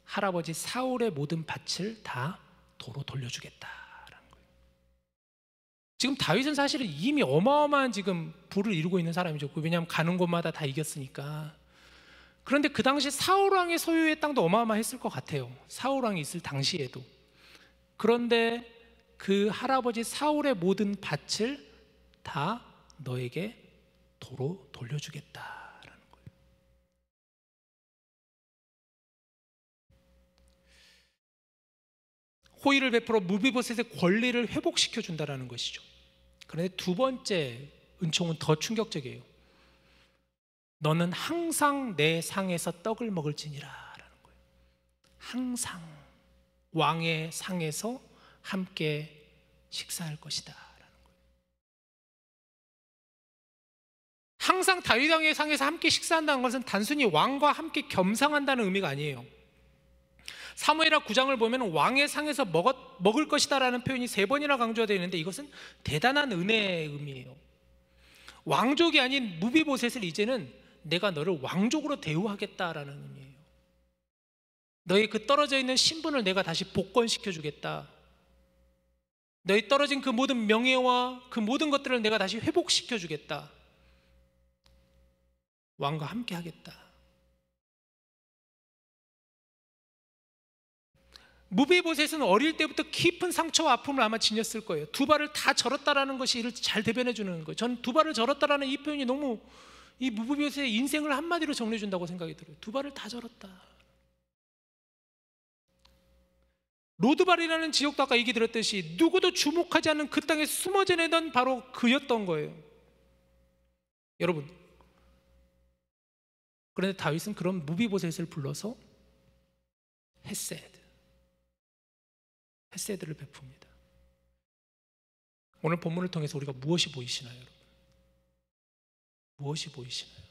할아버지 사울의 모든 밭을 다 도로 돌려주겠다라는 거예요. 지금 다윗은 사실은 이미 어마어마한 지금 부를 이루고 있는 사람이죠. 왜냐하면 가는 곳마다 다 이겼으니까. 그런데 그 당시 사울왕의 소유의 땅도 어마어마했을 것 같아요. 사울왕이 있을 당시에도. 그런데 그 할아버지 사울의 모든 밭을 다 너에게 도로 돌려주겠다라는 거예요. 호의를 베풀어 무비보셋의 권리를 회복시켜 준다라는 것이죠. 그런데 두 번째 은총은 더 충격적이에요. 너는 항상 내 상에서 떡을 먹을지니라 라는 거예요. 항상 왕의 상에서 함께 식사할 것이다 라는 거예요. 항상 다윗 왕의 상에서 함께 식사한다는 것은 단순히 왕과 함께 겸상한다는 의미가 아니에요. 사무엘하 9장을 보면 왕의 상에서 먹을 것이다 라는 표현이 3번이나 강조되어 있는데 이것은 대단한 은혜의 의미예요. 왕족이 아닌 무비보셋을 이제는 내가 너를 왕족으로 대우하겠다라는 의미예요. 너의 그 떨어져 있는 신분을 내가 다시 복권시켜 주겠다. 너의 떨어진 그 모든 명예와 그 모든 것들을 내가 다시 회복시켜 주겠다. 왕과 함께 하겠다. 무비보셋은 어릴 때부터 깊은 상처와 아픔을 아마 지녔을 거예요. 두 발을 다 절었다라는 것이 이를 잘 대변해 주는 거예요. 저는 두 발을 절었다라는 이 표현이 너무 이 무비보셋의 인생을 한마디로 정리해 준다고 생각이 들어요. 두 발을 다 절었다. 로드발이라는 지역도 아까 얘기 들었듯이 누구도 주목하지 않는 그 땅에 숨어 지내던 바로 그였던 거예요. 여러분, 그런데 다윗은 그런 무비보셋을 불러서 헤세드를 베풉니다. 오늘 본문을 통해서 우리가 무엇이 보이시나요, 여러분? 무엇이 보이시나요?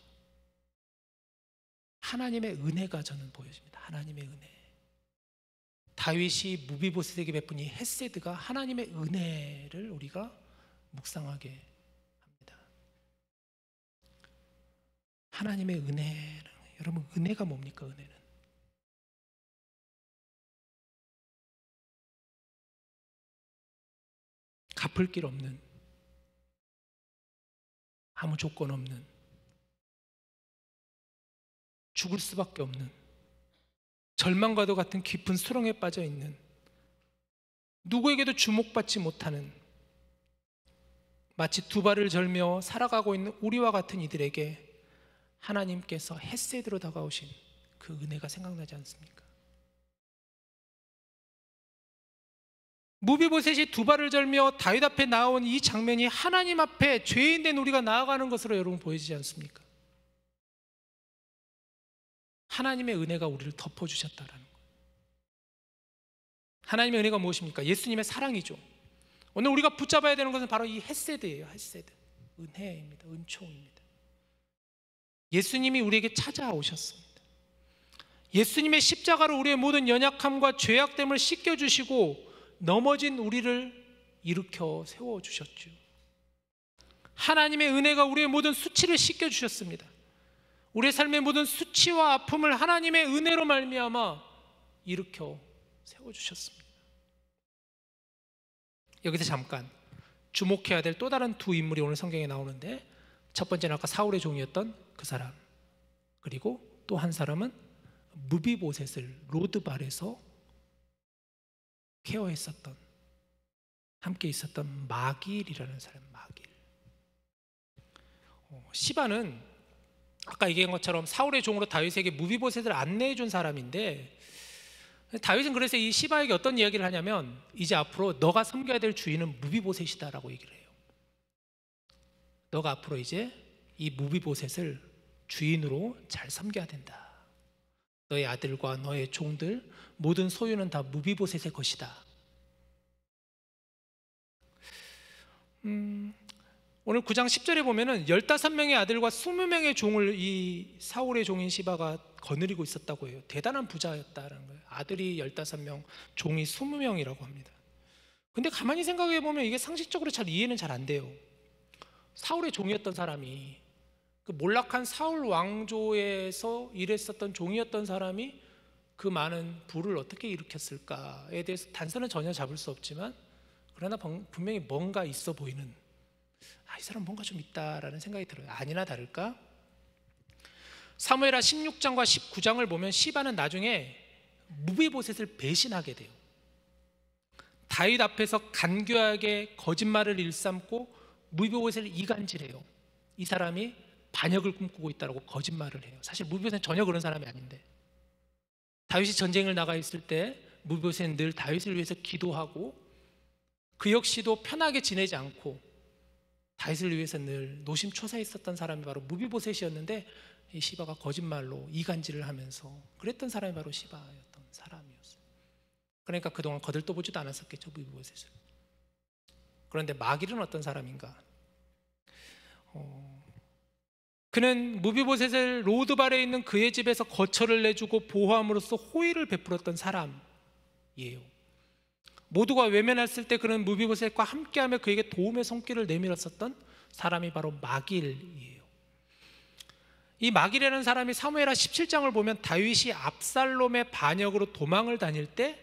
하나님의 은혜가 저는 보여집니다. 하나님의 은혜. 다윗이 무비보셋에게 베푼 이 헤세드가 하나님의 은혜를 우리가 묵상하게 합니다. 하나님의 은혜. 여러분, 은혜가 뭡니까? 은혜는 갚을 길 없는, 아무 조건 없는, 죽을 수밖에 없는, 절망과도 같은 깊은 수렁에 빠져 있는, 누구에게도 주목받지 못하는, 마치 두 발을 절며 살아가고 있는 우리와 같은 이들에게 하나님께서 헤세드로 다가오신 그 은혜가 생각나지 않습니까? 무비보셋이 두 발을 절며 다윗 앞에 나온 이 장면이 하나님 앞에 죄인된 우리가 나아가는 것으로 여러분 보여지지 않습니까? 하나님의 은혜가 우리를 덮어주셨다라는 거예요. 하나님의 은혜가 무엇입니까? 예수님의 사랑이죠. 오늘 우리가 붙잡아야 되는 것은 바로 이 헤세드예요. 헤세드, 은혜입니다. 은총입니다. 예수님이 우리에게 찾아오셨습니다. 예수님의 십자가로 우리의 모든 연약함과 죄악됨을 씻겨주시고 넘어진 우리를 일으켜 세워주셨죠. 하나님의 은혜가 우리의 모든 수치를 씻겨주셨습니다. 우리의 삶의 모든 수치와 아픔을 하나님의 은혜로 말미암아 일으켜 세워주셨습니다. 여기서 잠깐 주목해야 될 또 다른 두 인물이 오늘 성경에 나오는데, 첫 번째는 아까 사울의 종이었던 그 사람, 그리고 또 한 사람은 무비보셋을 로드발에서 케어했었던, 함께 있었던 마길이라는 사람. 마길. 시바는 아까 얘기한 것처럼 사울의 종으로 다윗에게 무비보셋을 안내해 준 사람인데, 다윗은 그래서 이 시바에게 어떤 이야기를 하냐면, 이제 앞으로 너가 섬겨야 될 주인은 무비보셋이다라고 얘기를 해요. 너가 앞으로 이제 이 무비보셋을 주인으로 잘 섬겨야 된다. 너의 아들과 너의 종들 모든 소유는 다 무비보셋의 것이다. 오늘 9장 10절에 보면은 15명의 아들과 20명의 종을 이 사울의 종인 시바가 거느리고 있었다고 해요. 대단한 부자였다는 거예요. 아들이 15명, 종이 20명이라고 합니다. 근데 가만히 생각해 보면 이게 상식적으로 잘 이해는 잘 안 돼요. 사울의 종이었던 사람이, 그 몰락한 사울 왕조에서 일했었던 종이었던 사람이 그 많은 부를 어떻게 일으켰을까에 대해서 단서는 전혀 잡을 수 없지만, 그러나 분명히 뭔가 있어 보이는, 이 사람 뭔가 좀 있다라는 생각이 들어요. 아니나 다를까 사무엘하 16장과 19장을 보면 시바는 나중에 무비보셋을 배신하게 돼요. 다윗 앞에서 간교하게 거짓말을 일삼고 무비보셋을 이간질해요. 이 사람이 반역을 꿈꾸고 있다고 거짓말을 해요. 사실 무비보셋은 전혀 그런 사람이 아닌데, 다윗이 전쟁을 나가 있을 때 무비보셋은 늘 다윗을 위해서 기도하고 그 역시도 편하게 지내지 않고 다윗을 위해서 늘 노심초사해 있었던 사람이 바로 무비보셋이었는데, 이 시바가 거짓말로 이간질을 하면서 그랬던 사람이 바로 시바였던 사람이었어요. 그러니까 그동안 거들떠보지도 않았었겠죠, 무비보셋을. 그런데 마길은 어떤 사람인가? 그는 무비보셋을 로드발에 있는 그의 집에서 거처를 내주고 보호함으로써 호의를 베풀었던 사람이에요. 모두가 외면했을 때 그는 무비보셋과 함께하며 그에게 도움의 손길을 내밀었었던 사람이 바로 마길이에요. 이 마길이라는 사람이 사무엘하 17장을 보면 다윗이 압살롬의 반역으로 도망을 다닐 때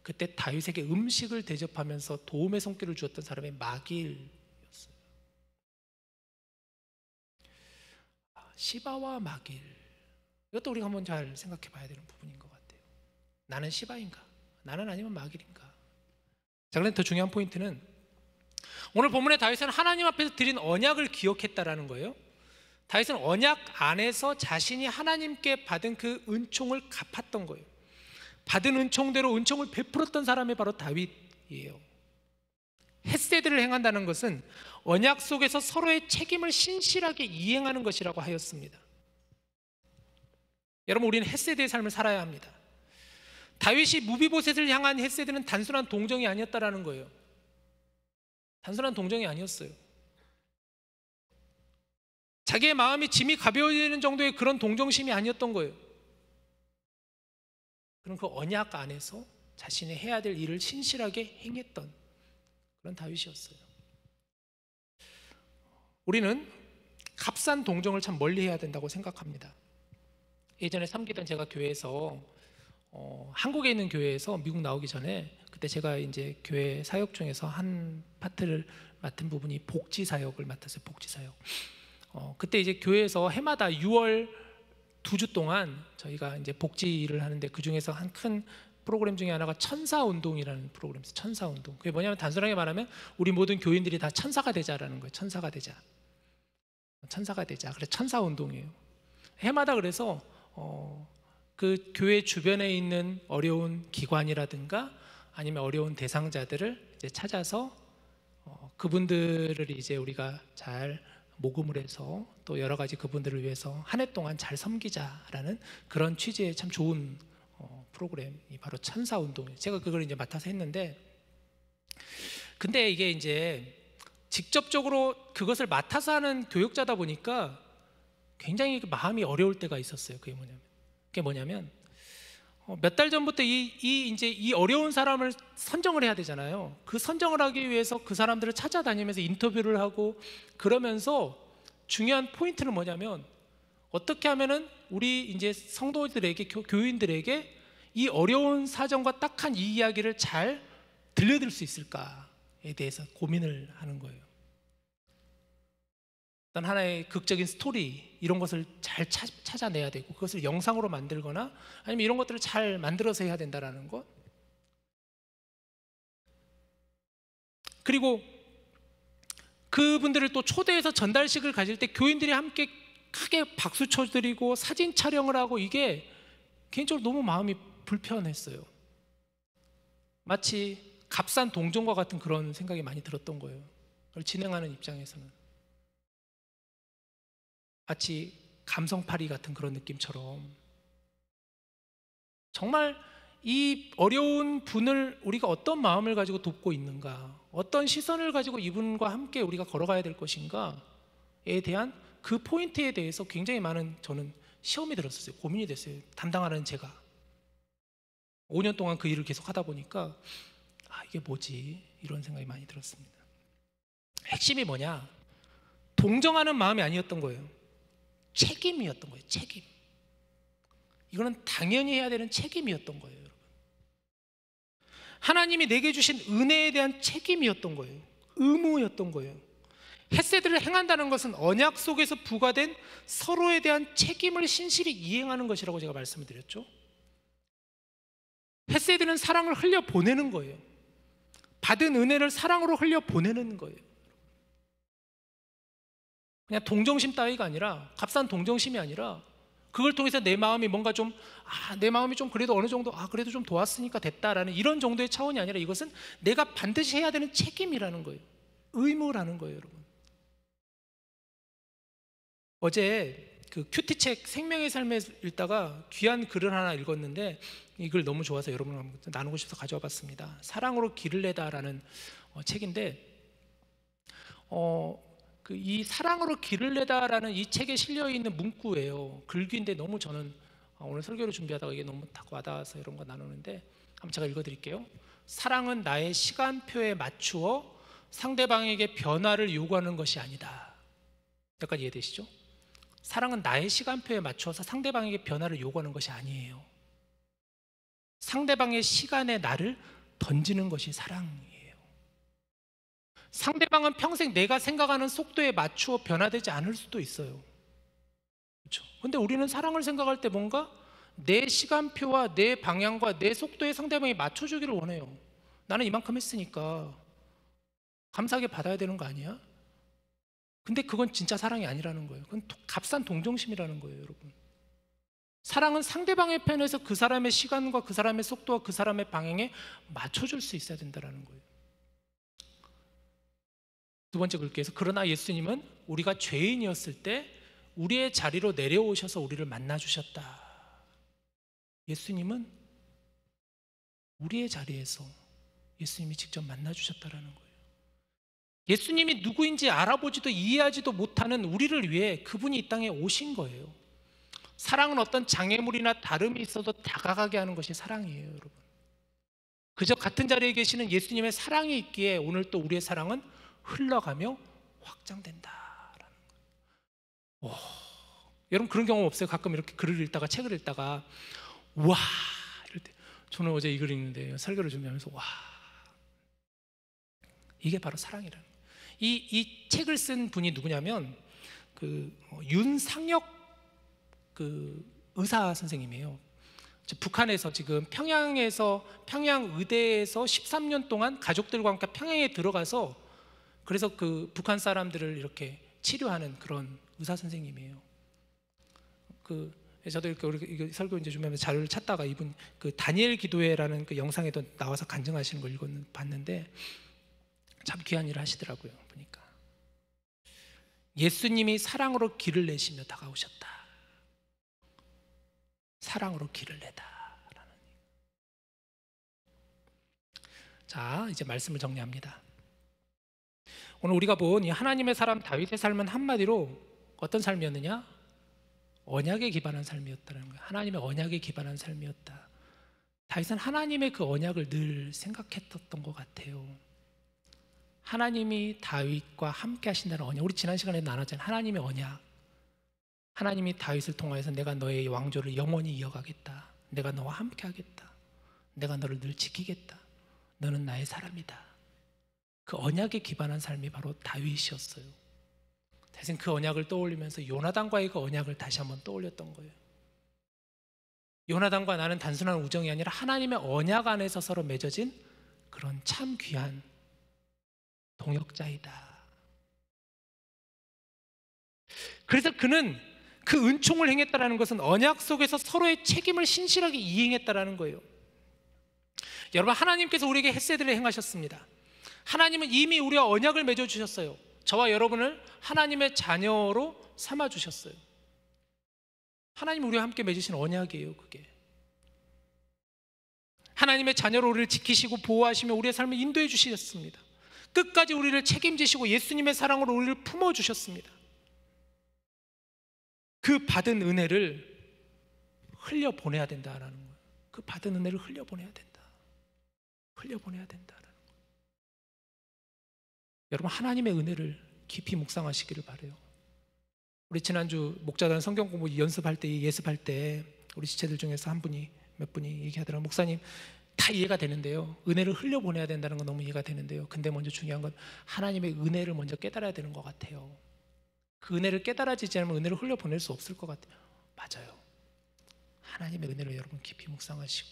그때 다윗에게 음식을 대접하면서 도움의 손길을 주었던 사람이 마길이었어요. 시바와 마길, 이것도 우리가 한번 잘 생각해 봐야 되는 부분인 것 같아요. 나는 시바인가? 나는 아니면 마길인가? 자, 그런데 더 중요한 포인트는 오늘 본문의 다윗은 하나님 앞에서 드린 언약을 기억했다라는 거예요. 다윗은 언약 안에서 자신이 하나님께 받은 그 은총을 갚았던 거예요. 받은 은총대로 은총을 베풀었던 사람이 바로 다윗이에요. 헤세드를 행한다는 것은 언약 속에서 서로의 책임을 신실하게 이행하는 것이라고 하였습니다. 여러분, 우리는 헤세드의 삶을 살아야 합니다. 다윗이 무비보셋을 향한 헤세드는 단순한 동정이 아니었다라는 거예요. 단순한 동정이 아니었어요. 자기의 마음이 짐이 가벼워지는 정도의 그런 동정심이 아니었던 거예요. 그럼 그 언약 안에서 자신이 해야 될 일을 신실하게 행했던 그런 다윗이었어요. 우리는 값싼 동정을 참 멀리 해야 된다고 생각합니다. 예전에 섬기던 제가 교회에서 한국에 있는 교회에서 미국 나오기 전에 그때 제가 이제 교회 사역 중에서 한 파트를 맡은 부분이 복지 사역을 맡았어요. 복지 사역. 그때 이제 교회에서 해마다 6월 2주 동안 저희가 이제 복지 일을 하는데 그 중에서 한 큰 프로그램 중에 하나가 천사운동이라는 프로그램이었어요. 천사운동. 그게 뭐냐면 단순하게 말하면 우리 모든 교인들이 다 천사가 되자라는 거예요. 천사가 되자. 천사가 되자. 그래서 천사운동이에요. 해마다 그래서 그 교회 주변에 있는 어려운 기관이라든가 아니면 어려운 대상자들을 이제 찾아서 그분들을 이제 우리가 잘 모금을 해서 또 여러 가지 그분들을 위해서 한 해 동안 잘 섬기자라는 그런 취지의 참 좋은 프로그램이 바로 천사운동이에요. 제가 그걸 이제 맡아서 했는데, 근데 이게 이제 직접적으로 그것을 맡아서 하는 교육자다 보니까 굉장히 마음이 어려울 때가 있었어요. 그게 뭐냐면 몇 달 전부터 이 어려운 사람을 선정을 해야 되잖아요. 그 선정을 하기 위해서 그 사람들을 찾아다니면서 인터뷰를 하고 그러면서 중요한 포인트는 뭐냐면 어떻게 하면은 우리 이제 성도들에게 교인들에게 이 어려운 사정과 딱한 이 이야기를 잘 들려드릴 수 있을까에 대해서 고민을 하는 거예요. 어떤 하나의 극적인 스토리 이런 것을 잘 찾아내야 되고 그것을 영상으로 만들거나 아니면 이런 것들을 잘 만들어서 해야 된다는 것. 그리고 그분들을 또 초대해서 전달식을 가질 때 교인들이 함께 크게 박수 쳐드리고 사진 촬영을 하고 이게 개인적으로 너무 마음이 불편했어요. 마치 값싼 동전과 같은 그런 생각이 많이 들었던 거예요. 그걸 진행하는 입장에서는 마치 감성파리 같은 그런 느낌처럼 정말 이 어려운 분을 우리가 어떤 마음을 가지고 돕고 있는가, 어떤 시선을 가지고 이분과 함께 우리가 걸어가야 될 것인가에 대한 그 포인트에 대해서 굉장히 많은 저는 시험이 들었어요. 고민이 됐어요. 담당하는 제가 5년 동안 그 일을 계속 하다 보니까 이게 뭐지? 이런 생각이 많이 들었습니다. 핵심이 뭐냐? 동정하는 마음이 아니었던 거예요. 책임이었던 거예요. 책임. 이거는 당연히 해야 되는 책임이었던 거예요, 여러분. 하나님이 내게 주신 은혜에 대한 책임이었던 거예요. 의무였던 거예요. 헤세드를 행한다는 것은 언약 속에서 부과된 서로에 대한 책임을 신실히 이행하는 것이라고 제가 말씀을 드렸죠. 헤세드는 사랑을 흘려 보내는 거예요. 받은 은혜를 사랑으로 흘려 보내는 거예요. 그냥 동정심 따위가 아니라, 값싼 동정심이 아니라 그걸 통해서 내 마음이 뭔가 좀 내 마음이 좀 그래도 어느 정도 그래도 좀 도왔으니까 됐다라는 이런 정도의 차원이 아니라 이것은 내가 반드시 해야 되는 책임이라는 거예요. 의무라는 거예요, 여러분. 어제 그 큐티책 생명의 삶에 읽다가 귀한 글을 하나 읽었는데 이 글 너무 좋아서 여러분과 나누고 싶어서 가져와 봤습니다. 사랑으로 길을 내다라는 책인데 이 사랑으로 길을 내다라는 이 책에 실려 있는 문구예요. 글귀인데 너무 저는 오늘 설교를 준비하다가 이게 너무 딱 와닿아서 이런 거 나누는데 한번 제가 읽어드릴게요. 사랑은 나의 시간표에 맞추어 상대방에게 변화를 요구하는 것이 아니다. 여기까지 이해되시죠? 사랑은 나의 시간표에 맞추어서 상대방에게 변화를 요구하는 것이 아니에요. 상대방의 시간에 나를 던지는 것이 사랑이에요. 상대방은 평생 내가 생각하는 속도에 맞추어 변화되지 않을 수도 있어요. 그렇죠? 근데 우리는 사랑을 생각할 때 뭔가 내 시간표와 내 방향과 내 속도에 상대방이 맞춰주기를 원해요. 나는 이만큼 했으니까 감사하게 받아야 되는 거 아니야? 근데 그건 진짜 사랑이 아니라는 거예요. 그건 값싼 동정심이라는 거예요, 여러분. 사랑은 상대방의 편에서 그 사람의 시간과 그 사람의 속도와 그 사람의 방향에 맞춰줄 수 있어야 된다는 거예요. 두 번째 글귀에서 그러나 예수님은 우리가 죄인이었을 때 우리의 자리로 내려오셔서 우리를 만나주셨다. 예수님은 우리의 자리에서 예수님이 직접 만나주셨다라는 거예요. 예수님이 누구인지 알아보지도 이해하지도 못하는 우리를 위해 그분이 이 땅에 오신 거예요. 사랑은 어떤 장애물이나 다름이 있어도 다가가게 하는 것이 사랑이에요, 여러분. 그저 같은 자리에 계시는 예수님의 사랑이 있기에 오늘 또 우리의 사랑은 흘러가며 확장된다라는 거예요. 여러분 그런 경험 없어요? 가끔 이렇게 글을 읽다가 책을 읽다가 와 이럴 때 저는 어제 이 글 읽는데 설교를 준비하면서 와, 이게 바로 사랑이라는 거예요. 이 책을 쓴 분이 누구냐면 윤상혁 의사 선생님이에요. 북한에서 지금 평양 의대에서 13년 동안 가족들과 함께 평양에 들어가서 그래서 북한 사람들을 이렇게 치료하는 그런 의사 선생님이에요. 저도 이렇게 설교 이제 준비하면서 자료를 찾다가 이분 다니엘 기도회라는 영상에도 나와서 간증하시는 걸 봤는데 참 귀한 일을 하시더라고요. 보니까 예수님이 사랑으로 길을 내시며 다가오셨다. 사랑으로 길을 내다라는. 자, 이제 말씀을 정리합니다. 오늘 우리가 본 이 하나님의 사람 다윗의 삶은 한마디로 어떤 삶이었느냐? 언약에 기반한 삶이었다는 거예요. 하나님의 언약에 기반한 삶이었다. 다윗은 하나님의 그 언약을 늘 생각했던 것 같아요. 하나님이 다윗과 함께 하신다는 언약. 우리 지난 시간에 나눴잖아요. 하나님의 언약. 하나님이 다윗을 통하여서 내가 너의 왕조를 영원히 이어가겠다. 내가 너와 함께 하겠다. 내가 너를 늘 지키겠다. 너는 나의 사람이다. 그 언약에 기반한 삶이 바로 다윗이었어요. 다윗은 그 언약을 떠올리면서 요나단과의 그 언약을 다시 한번 떠올렸던 거예요. 요나단과 나는 단순한 우정이 아니라 하나님의 언약 안에서 서로 맺어진 그런 참 귀한 동역자이다. 그래서 그는 그 은총을 행했다는 것은 언약 속에서 서로의 책임을 신실하게 이행했다는 거예요. 여러분, 하나님께서 우리에게 헤세드를 행하셨습니다. 하나님은 이미 우리와 언약을 맺어주셨어요. 저와 여러분을 하나님의 자녀로 삼아주셨어요. 하나님 우리와 함께 맺으신 언약이에요. 그게 하나님의 자녀로 우리를 지키시고 보호하시며 우리의 삶을 인도해 주셨습니다. 끝까지 우리를 책임지시고 예수님의 사랑으로 우리를 품어주셨습니다. 그 받은 은혜를 흘려보내야 된다라는 거예요. 그 받은 은혜를 흘려보내야 된다. 흘려보내야 된다라는 거예요. 여러분, 하나님의 은혜를 깊이 묵상하시기를 바라요. 우리 지난주 목자단 성경 공부 연습할 때, 예습할 때 우리 지체들 중에서 몇 분이 얘기하더라고요. 목사님, 다 이해가 되는데요, 은혜를 흘려보내야 된다는 건 너무 이해가 되는데요, 근데 먼저 중요한 건 하나님의 은혜를 먼저 깨달아야 되는 것 같아요. 그 은혜를 깨달아지지 않으면 은혜를 흘려보낼 수 없을 것 같아요. 맞아요. 하나님의 은혜를 여러분 깊이 묵상하시고,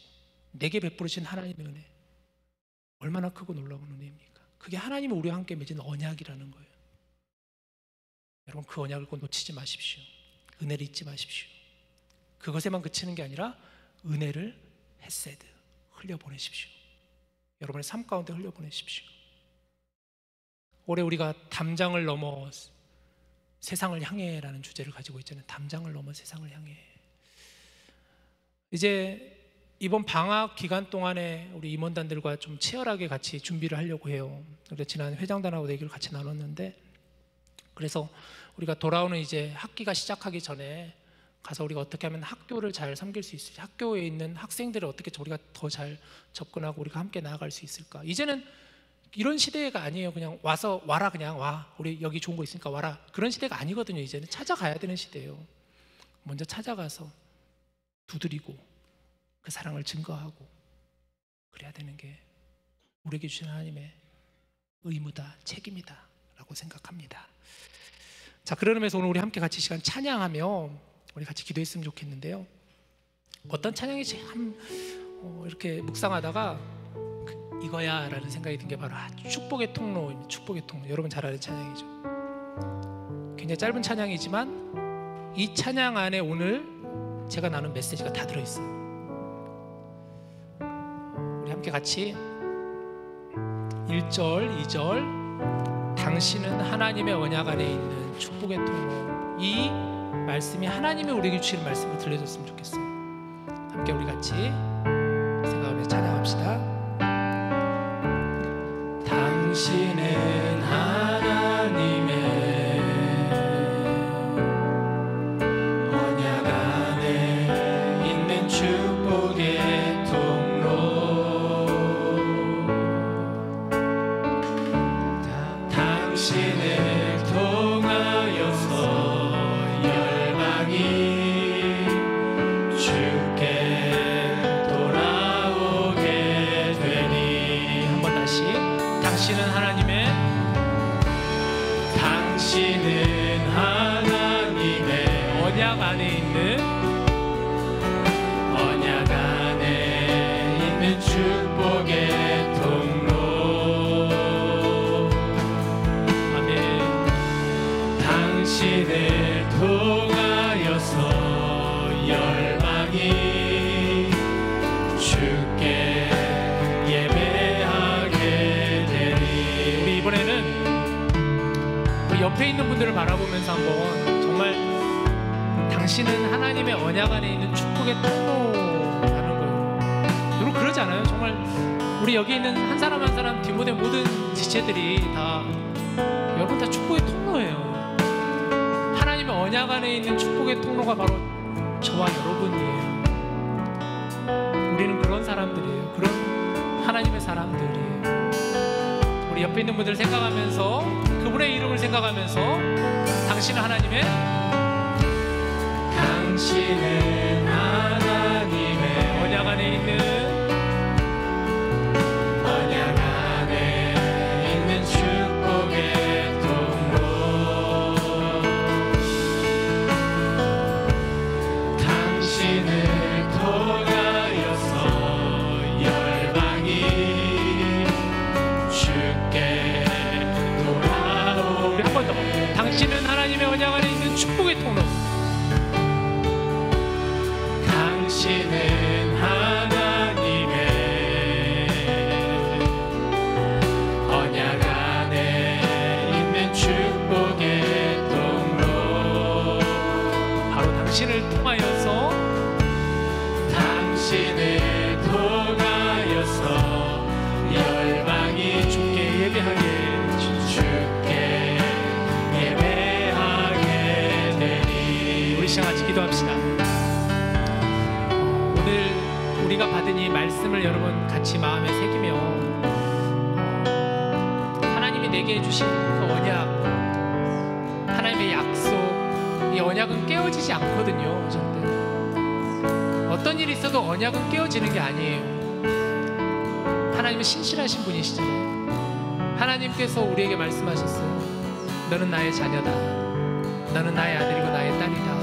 내게 베푸르신 하나님의 은혜 얼마나 크고 놀라운 은혜입니까? 그게 하나님이 우리와 함께 맺은 언약이라는 거예요. 여러분, 그 언약을 꼭 놓치지 마십시오. 은혜를 잊지 마십시오. 그것에만 그치는 게 아니라 은혜를 헤세드 흘려보내십시오. 여러분의 삶 가운데 흘려보내십시오. 올해 우리가 담장을 넘어 세상을 향해라는 주제를 가지고 있잖아요. 담장을 넘어 세상을 향해. 이제 이번 방학 기간 동안에 우리 임원단들과 좀 치열하게 같이 준비를 하려고 해요. 그래서 지난 회장단하고 얘기를 같이 나눴는데, 그래서 우리가 돌아오는 이제 학기가 시작하기 전에 가서 우리가 어떻게 하면 학교를 잘 섬길 수 있을지, 학교에 있는 학생들을 어떻게 우리가 더 잘 접근하고 우리가 함께 나아갈 수 있을까. 이제는 이런 시대가 아니에요. 그냥 와라, 그냥 와, 우리 여기 좋은 거 있으니까 와라, 그런 시대가 아니거든요. 이제는 찾아가야 되는 시대예요. 먼저 찾아가서 두드리고 그 사랑을 증거하고 그래야 되는 게 우리에게 주신 하나님의 의무다, 책임이다 라고 생각합니다. 자, 그런 의미에서 오늘 우리 함께 같이 시간 찬양하며 우리 같이 기도했으면 좋겠는데요, 어떤 찬양이지 이렇게 묵상하다가 이거야 라는 생각이 든 게 바로 축복의 통로입니다. 축복의 통로. 여러분 잘 아는 찬양이죠. 굉장히 짧은 찬양이지만 이 찬양 안에 오늘 제가 나눈 메시지가 다 들어있어요. 우리 함께 같이 1절, 2절 당신은 하나님의 언약 안에 있는 축복의 통로, 이 말씀이 하나님이 우리에게 주시는 말씀을 들려줬으면 좋겠어요. 함께 우리 같이 생각하며 찬양합시다. 당신은 하나님의 언약 안에 있는 축복의 통로, 당신을 통하여서 열방이 주께 돌아오리라. 안에 있는 축복의 통로 아멘. 당신을 통하여서 열방이 주께 예배하게 되리. 우리 이번에는 우리 옆에 있는 분들을 바라보면서 한번 정말 당신은 하나님의 언약 안에 있는 축복의 통로라는 거예요. 여러분 그러지 않아요? 정말 우리 여기 있는 한 사람 한 사람 디모데 모든 지체들이 다 여러분 다 축복의 통로예요. 하나님의 언약 안에 있는 축복의 통로가 바로 저와 여러분이에요. 우리는 그런 사람들이에요. 그런 하나님의 사람들이에요. 우리 옆에 있는 분들을 생각하면서 그분의 이름을 생각하면서 당신은 하나님의 언약 안에 있는 축복의 통로 당신을 통하여서 열방이 주께 돌아오게. 우리 한 번 더. 당신은 하나님의 언약 안에 있는 축복의 통로. 당신은 하나님의 언약 안에 있는 축복의 통로. 바로 당신을 통하여서 당신을 통하여서 열방이 주께 예배하게 되리. 우리 시간 같이 기도합시다. 오늘 우리가 받은 이 말씀을 여러분 같이 마음에 새기며 하나님이 내게 해주신 그 언약, 하나님의 약속, 이 언약은 깨어지지 않거든요. 절대 어떤 일이 있어도 언약은 깨어지는 게 아니에요. 하나님은 신실하신 분이시잖아요. 하나님께서 우리에게 말씀하셨어요. 너는 나의 자녀다. 너는 나의 아들이고 나의 딸이다.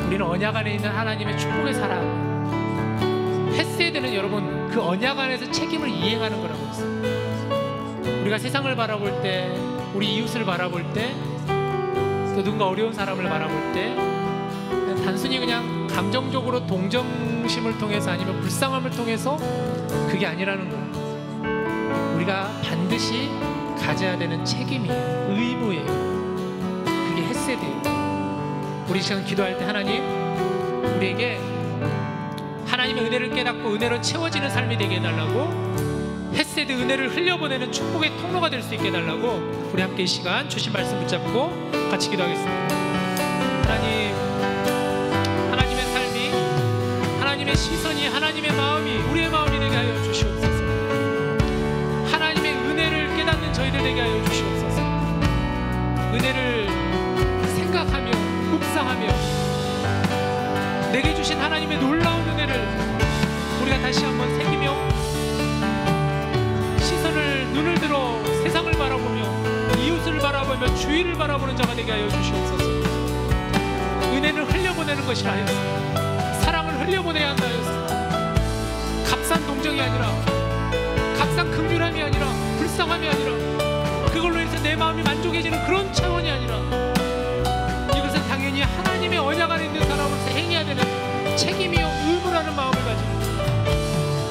우리는 언약 안에 있는 하나님의 축복의 사람. 헤세드는 여러분 그 언약 안에서 책임을 이행하는 거라고 했어요. 우리가 세상을 바라볼 때, 우리 이웃을 바라볼 때, 또 누군가 어려운 사람을 바라볼 때 단순히 그냥 감정적으로 동정심을 통해서 아니면 불쌍함을 통해서 그게 아니라는 거예요. 우리가 반드시 가져야 되는 책임이에요. 의무예요. 그게 헤세드예요. 우리 시간 기도할 때 하나님 우리에게 하나님의 은혜를 깨닫고 은혜로 채워지는 삶이 되게 해달라고, 헤세드 은혜를 흘려보내는 축복의 통로가 될 수 있게 해달라고 우리 함께 이 시간 주신 말씀 붙잡고 같이 기도하겠습니다. 하나님, 하나님의 삶이, 하나님의 시선이, 하나님의 마음이 우리의 마음이 되게 하여 주시옵소서. 하나님의 은혜를 깨닫는 저희들 되게 하여 주시옵소서. 은혜를 생각하며 묵상하며 내게 주신 하나님의 놀라운 은혜를 우리가 다시 한번 새기며 시선을, 눈을 들어 세상을 바라보며 이웃을 바라보며 주위를 바라보는 자가 되게 하여 주시옵소서. 은혜를 흘려보내는 것이라 하였습니다. 사랑을 흘려보내야 한다 하였습니다. 값싼 동정이 아니라, 값싼 긍휼함이 아니라, 불쌍함이 아니라, 그걸로 해서 내 마음이 만족해지는 그런 차원이 아니라, 이것은 당연히 하나님의 언약 안에 있는 사람으로서 행해야 되는 책임이요 의무라는 마음을 가지고,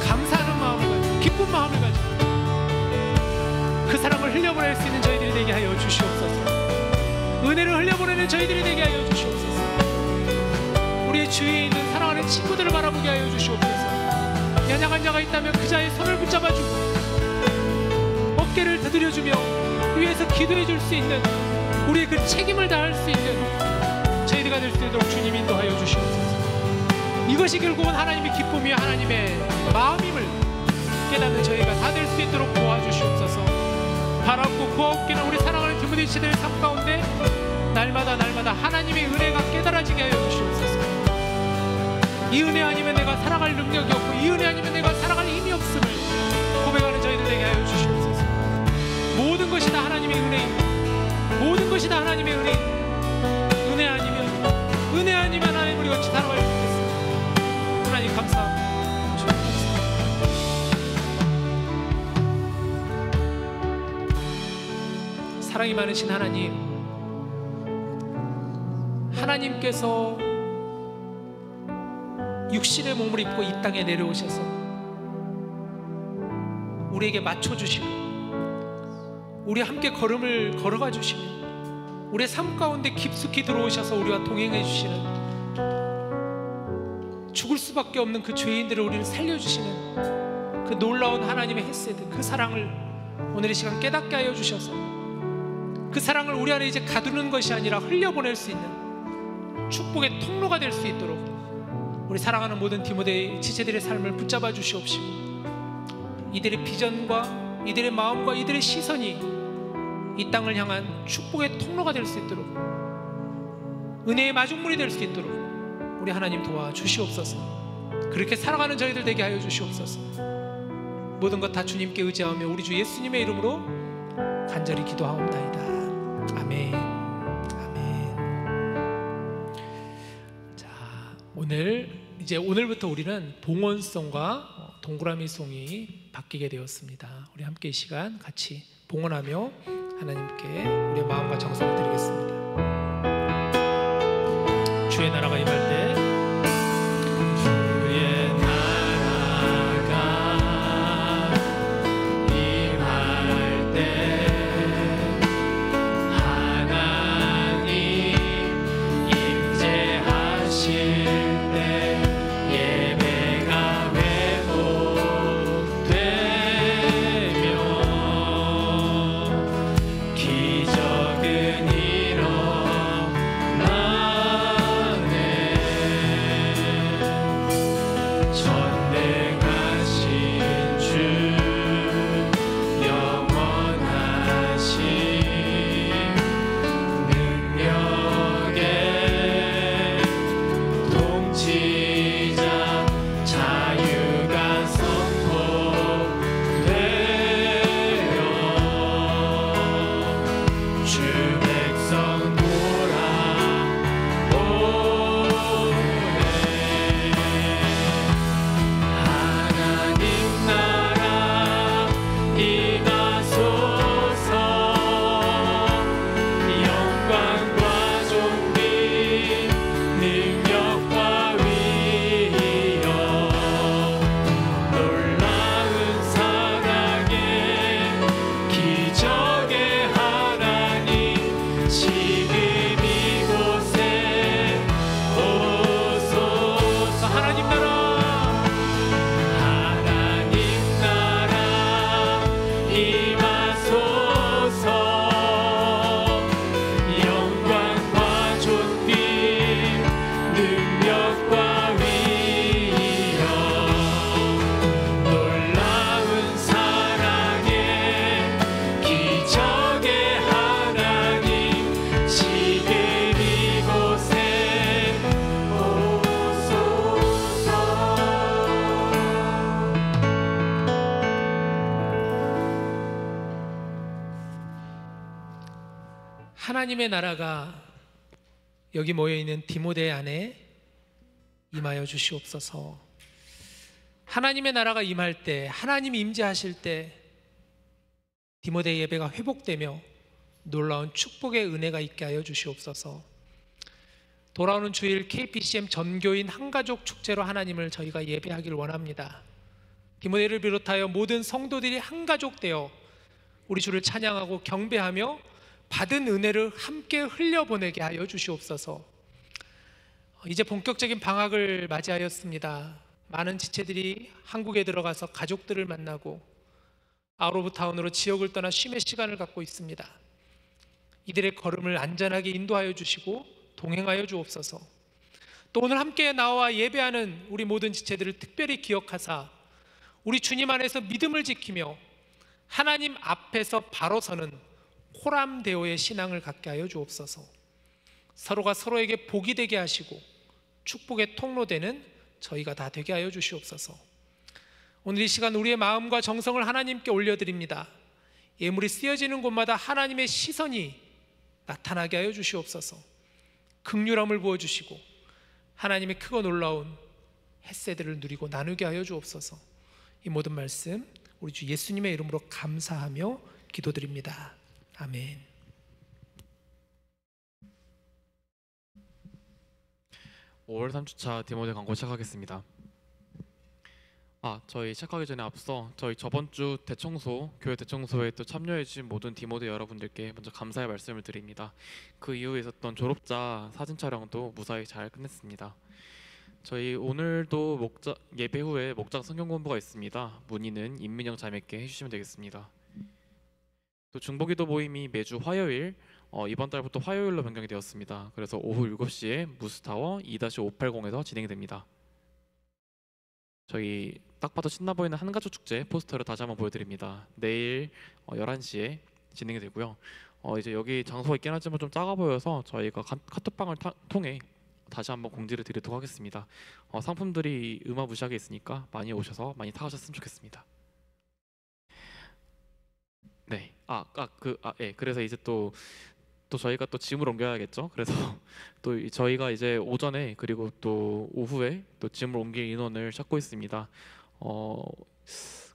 감사하는 마음을 가지고, 기쁜 마음을 가지고 그 사랑을 흘려보낼 수 있는 저희들이 되게 하여 주시옵소서. 은혜를 흘려보내는 저희들이 되게 하여 주시옵소서. 우리의 주위에 있는 사랑하는 친구들을 바라보게 하여 주시옵소서. 연약한 자가 있다면 그 자의 손을 붙잡아주고 어깨를 두드려주며 위에서 기도해 줄 수 있는, 우리의 그 책임을 다할 수 있는 저희들가 될 수 있도록 주님 인도하여 주시옵소서. 이것이 결국은 하나님의 기쁨이요 하나님의 마음임을 깨닫는 저희가 다 될 수 있도록 도와주시옵소서. 바랍고 구하옵기는 우리 사랑하는 디모데 시대의 삶 가운데 날마다 하나님의 은혜가 깨달아지게 하여 주시옵소서. 이 은혜 아니면 내가 살아갈 능력이 없고, 이 은혜 아니면 내가 살아갈 힘이 없음을 고백하는 저희들 되게 하여 주시옵소서. 모든 것이 다 하나님의 은혜입니다. 모든 것이 다 하나님의 은혜입니다. 은혜 아니면 사랑이 많으신 하나님, 하나님께서 육신의 몸을 입고 이 땅에 내려오셔서 우리에게 맞춰주시고 우리 함께 걸음을 걸어가 주시며 우리의 삶 가운데 깊숙이 들어오셔서 우리와 동행해 주시는, 죽을 수밖에 없는 그 죄인들을 우리를 살려주시는 그 놀라운 하나님의 헤세드, 그 사랑을 오늘 이 시간 깨닫게 하여 주셔서 그 사랑을 우리 안에 이제 가두는 것이 아니라 흘려보낼 수 있는 축복의 통로가 될 수 있도록 우리 사랑하는 모든 디모데 지체들의 삶을 붙잡아 주시옵시고, 이들의 비전과 이들의 마음과 이들의 시선이 이 땅을 향한 축복의 통로가 될 수 있도록, 은혜의 마중물이 될 수 있도록 우리 하나님 도와주시옵소서. 그렇게 살아가는 저희들 되게 하여 주시옵소서. 모든 것 다 주님께 의지하며 우리 주 예수님의 이름으로 간절히 기도하옵나이다. 아멘. 아멘. 자, 오늘부터 우리는 봉헌송과 동그라미송이 바뀌게 되었습니다. 우리 함께 이 시간 같이 봉헌하며 하나님께 우리의 마음과 정성을 드리겠습니다. 주의 나라가 임할 때 하나님의 나라가 여기 모여있는 디모데 안에 임하여 주시옵소서. 하나님의 나라가 임할 때, 하나님이 임재하실 때 디모데 예배가 회복되며 놀라운 축복의 은혜가 있게 하여 주시옵소서. 돌아오는 주일 KPCM 전교인 한가족 축제로 하나님을 저희가 예배하기를 원합니다. 디모데를 비롯하여 모든 성도들이 한가족 되어 우리 주를 찬양하고 경배하며 받은 은혜를 함께 흘려보내게 하여 주시옵소서. 이제 본격적인 방학을 맞이하였습니다. 많은 지체들이 한국에 들어가서 가족들을 만나고 아웃 오브 타운으로 지역을 떠나 쉼의 시간을 갖고 있습니다. 이들의 걸음을 안전하게 인도하여 주시고 동행하여 주옵소서. 또 오늘 함께 나와 예배하는 우리 모든 지체들을 특별히 기억하사 우리 주님 안에서 믿음을 지키며 하나님 앞에서 바로 서는 호람대오의 신앙을 갖게 하여 주옵소서. 서로가 서로에게 복이 되게 하시고 축복의 통로되는 저희가 다 되게 하여 주시옵소서. 오늘 이 시간 우리의 마음과 정성을 하나님께 올려드립니다. 예물이 쓰여지는 곳마다 하나님의 시선이 나타나게 하여 주시옵소서. 긍휼함을 부어주시고 하나님의 크고 놀라운 햇새들을 누리고 나누게 하여 주옵소서. 이 모든 말씀 우리 주 예수님의 이름으로 감사하며 기도드립니다. 아멘. 5월 3주차 디모데 광고 시작하겠습니다. 저희 시작하기 전에 앞서 저희 저번 주 대청소, 교회 대청소에 또 참여해주신 모든 디모데 여러분들께 먼저 감사의 말씀을 드립니다. 그 이후에 있었던 졸업자 사진 촬영도 무사히 잘 끝냈습니다. 저희 오늘도 예배 후에 목장 성경 공부가 있습니다. 문의는 임민영 자매께 해주시면 되겠습니다. 또 중보기도 모임이 매주 화요일, 이번 달부터 화요일로 변경이 되었습니다. 그래서 오후 7시에 무스타워 2-580에서 진행이 됩니다. 저희 딱 봐도 신나 보이는 한가족 축제 포스터를 다시 한번 보여드립니다. 내일 11시에 진행이 되고요. 이제 여기 장소가 있긴 하지만 좀 작아 보여서 저희가 카톡방을 통해 다시 한번 공지를 드리도록 하겠습니다. 상품들이 무시하게 있으니까 많이 오셔서 많이 사가셨으면 좋겠습니다. 네, 그래서 이제 또 저희가 또 짐을 옮겨야겠죠. 그래서 또 저희가 이제 오전에 그리고 또 오후에 또 짐을 옮길 인원을 찾고 있습니다.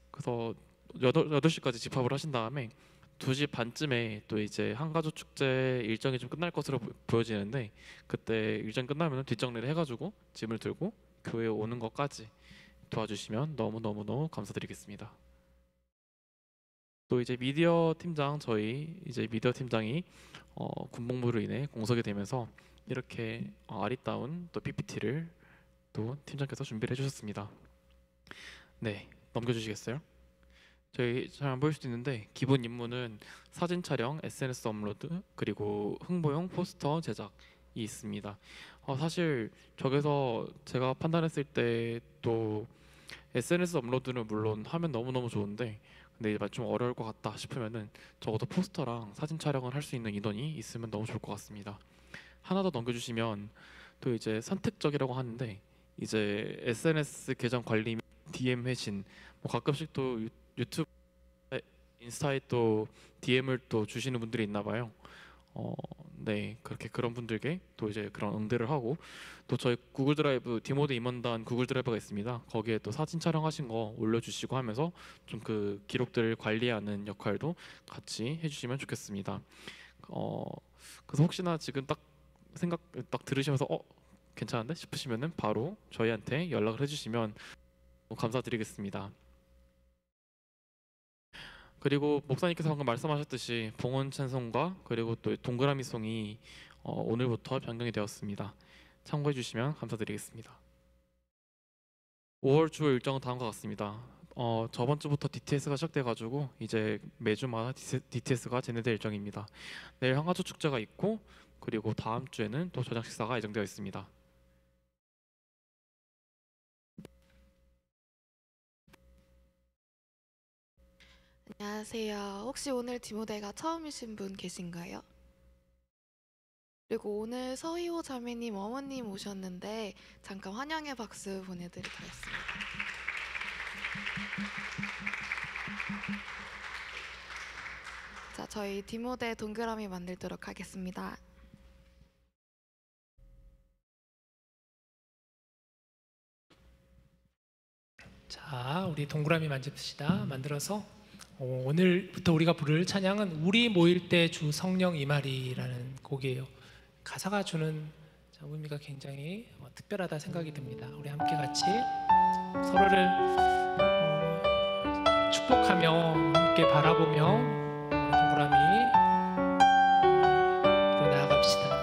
그래서 8시까지 집합을 하신 다음에 2시 반쯤에 또 이제 한가족 축제 일정이 좀 끝날 것으로 보여지는데, 그때 일정 끝나면 뒷정리를 해가지고 짐을 들고 교회에 오는 것까지 도와주시면 너무 감사드리겠습니다. 또 이제 저희 미디어 팀장이 군복무로 인해 공석이 되면서 이렇게 아리따운 또 PPT를 또 팀장께서 준비를 해주셨습니다. 네, 넘겨주시겠어요? 저희 잘 안 보일 수도 있는데 기본 임무는 사진 촬영, SNS 업로드, 그리고 홍보용 포스터 제작이 있습니다. 사실 저기서 제가 판단했을 때 또 SNS 업로드는 물론 하면 너무너무 좋은데, 근데 좀 어려울 것 같다 싶으면은 적어도 포스터랑 사진 촬영을 할 수 있는 인원이 있으면 너무 좋을 것 같습니다. 하나 더 넘겨주시면, 또 이제 선택적이라고 하는데 이제 SNS 계정 관리, DM 회신, 가끔씩 또 유튜브, 인스타에 또 DM을 또 주시는 분들이 있나 봐요. 네, 그런 분들께 또 이제 그런 응대를 하고, 또 저희 구글 드라이브, 디모데 임원단 구글 드라이브가 있습니다. 거기에 또 사진 촬영하신 거 올려주시고 하면서 좀 그 기록들을 관리하는 역할도 같이 해주시면 좋겠습니다. 그래서 혹시나 지금 딱 들으시면서 괜찮은데 싶으시면은 바로 저희한테 연락을 해주시면 감사드리겠습니다. 그리고 목사님께서 방금 말씀하셨듯이 봉헌 찬송과 그리고 또 동그라미 송이 오늘부터 변경이 되었습니다. 참고해 주시면 감사드리겠습니다. 5월 주 일정은 다음과 같습니다. 저번 주부터 DTS가 시작돼가지고 이제 매주마다 DTS가 진행될 일정입니다. 내일 한가족 축제가 있고, 그리고 다음 주에는 또 저녁 식사가 예정되어 있습니다. 안녕하세요. 혹시 오늘 디모데가 처음이신 분 계신가요? 그리고 오늘 서희호 자매님 어머님 오셨는데 잠깐 환영의 박수 보내드리도록 하겠습니다. 자, 저희 디모데 동그라미 만들도록 하겠습니다. 자, 우리 동그라미 만들어서 오늘부터 우리가 부를 찬양은 우리 모일 때 주 성령 임하리라는 곡이에요. 가사가 주는 의미가 굉장히 특별하다 생각이 듭니다. 우리 함께 같이 서로를 축복하며 함께 바라보며 동그라미로 나아갑시다.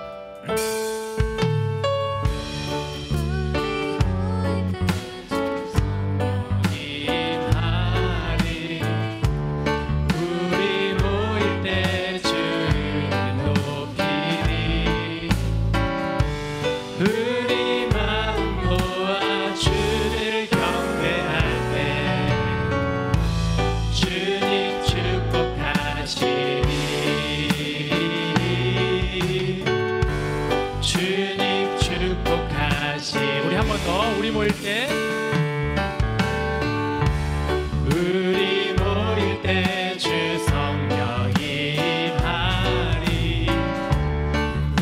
우리 모일 때 주 성령 임하리.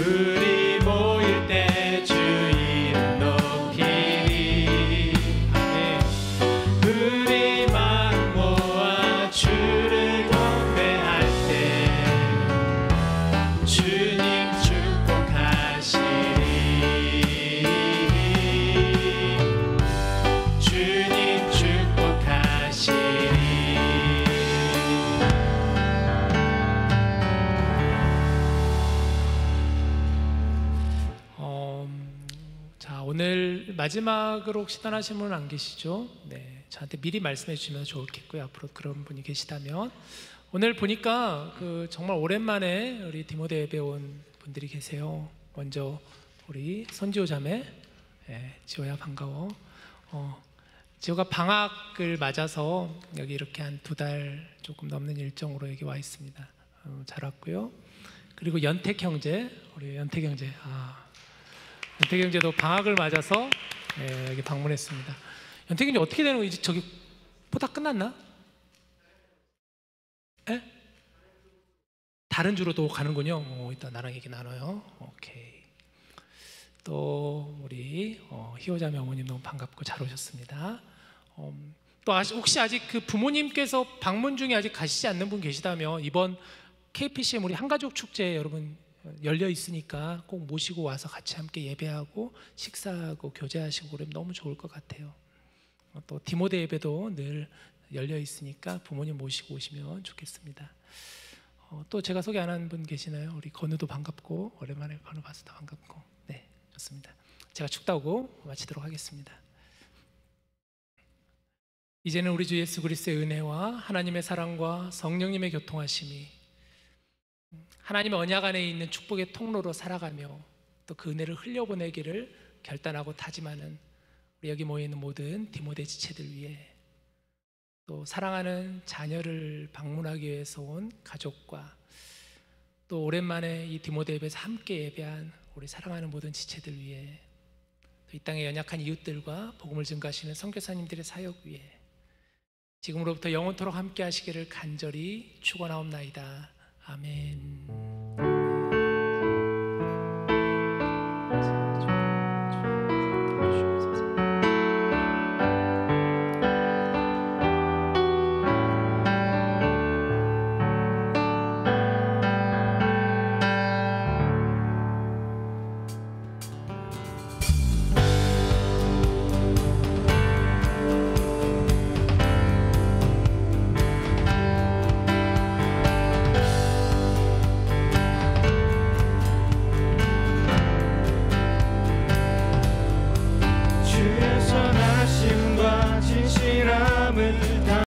우리 모일 때 주 이름 높이리. 아멘. 우리 마음 모아 주를 경배할 때 주님 축복하시리. 오늘 마지막으로 혹시 떠나신 분은 안 계시죠? 네, 저한테 미리 말씀해 주시면 좋겠고요. 앞으로 그런 분이 계시다면. 오늘 보니까 정말 오랜만에 우리 디모데 예배 온 분들이 계세요. 먼저 우리 손지호 자매, 지호야 반가워. 지호가 방학을 맞아서 여기 이렇게 한 2달 조금 넘는 일정으로 여기 와 있습니다. 잘 왔고요. 그리고 연택 형제, 우리 연택 형제, 연택 형제도 방학을 맞아서 여기 방문했습니다. 연택 형제 어떻게 되는 거예요? 이제 저기 포다 끝났나? 에? 다른 주로 또 가는군요. 이따 나랑 얘기 나눠요. 오케이. 또 우리 희호자매 어머님 너무 반갑고 잘 오셨습니다. 또 혹시 아직 그 부모님께서 방문 중에 아직 가시지 않는 분 계시다면 이번 KPCM 우리 한가족 축제 여러분 열려 있으니까 꼭 모시고 와서 같이 함께 예배하고 식사하고 교제하시고 그러면 너무 좋을 것 같아요. 또 디모데 예배도 늘 열려 있으니까 부모님 모시고 오시면 좋겠습니다. 또 제가 소개 안 한 분 계시나요? 우리 건우도 반갑고 오랜만에 건우 봐서 더 반갑고. 네, 좋습니다. 제가 축도하고 마치도록 하겠습니다. 이제는 우리 주 예수 그리스도의 은혜와 하나님의 사랑과 성령님의 교통하심이 하나님의 언약 안에 있는 축복의 통로로 살아가며 또 그 은혜를 흘려보내기를 결단하고 다짐하는 우리 여기 모여있는 모든 디모데 지체들 위해 또 사랑하는 자녀를 방문하기 위해서 온 가족과 또 오랜만에 이 디모데 예배에서 함께 예배한 우리 사랑하는 모든 지체들 위해 또 이 땅의 연약한 이웃들과 복음을 증거하시는 선교사님들의 사역 위해 지금으로부터 영원토록 함께 하시기를 간절히 축원하옵나이다. 아멘.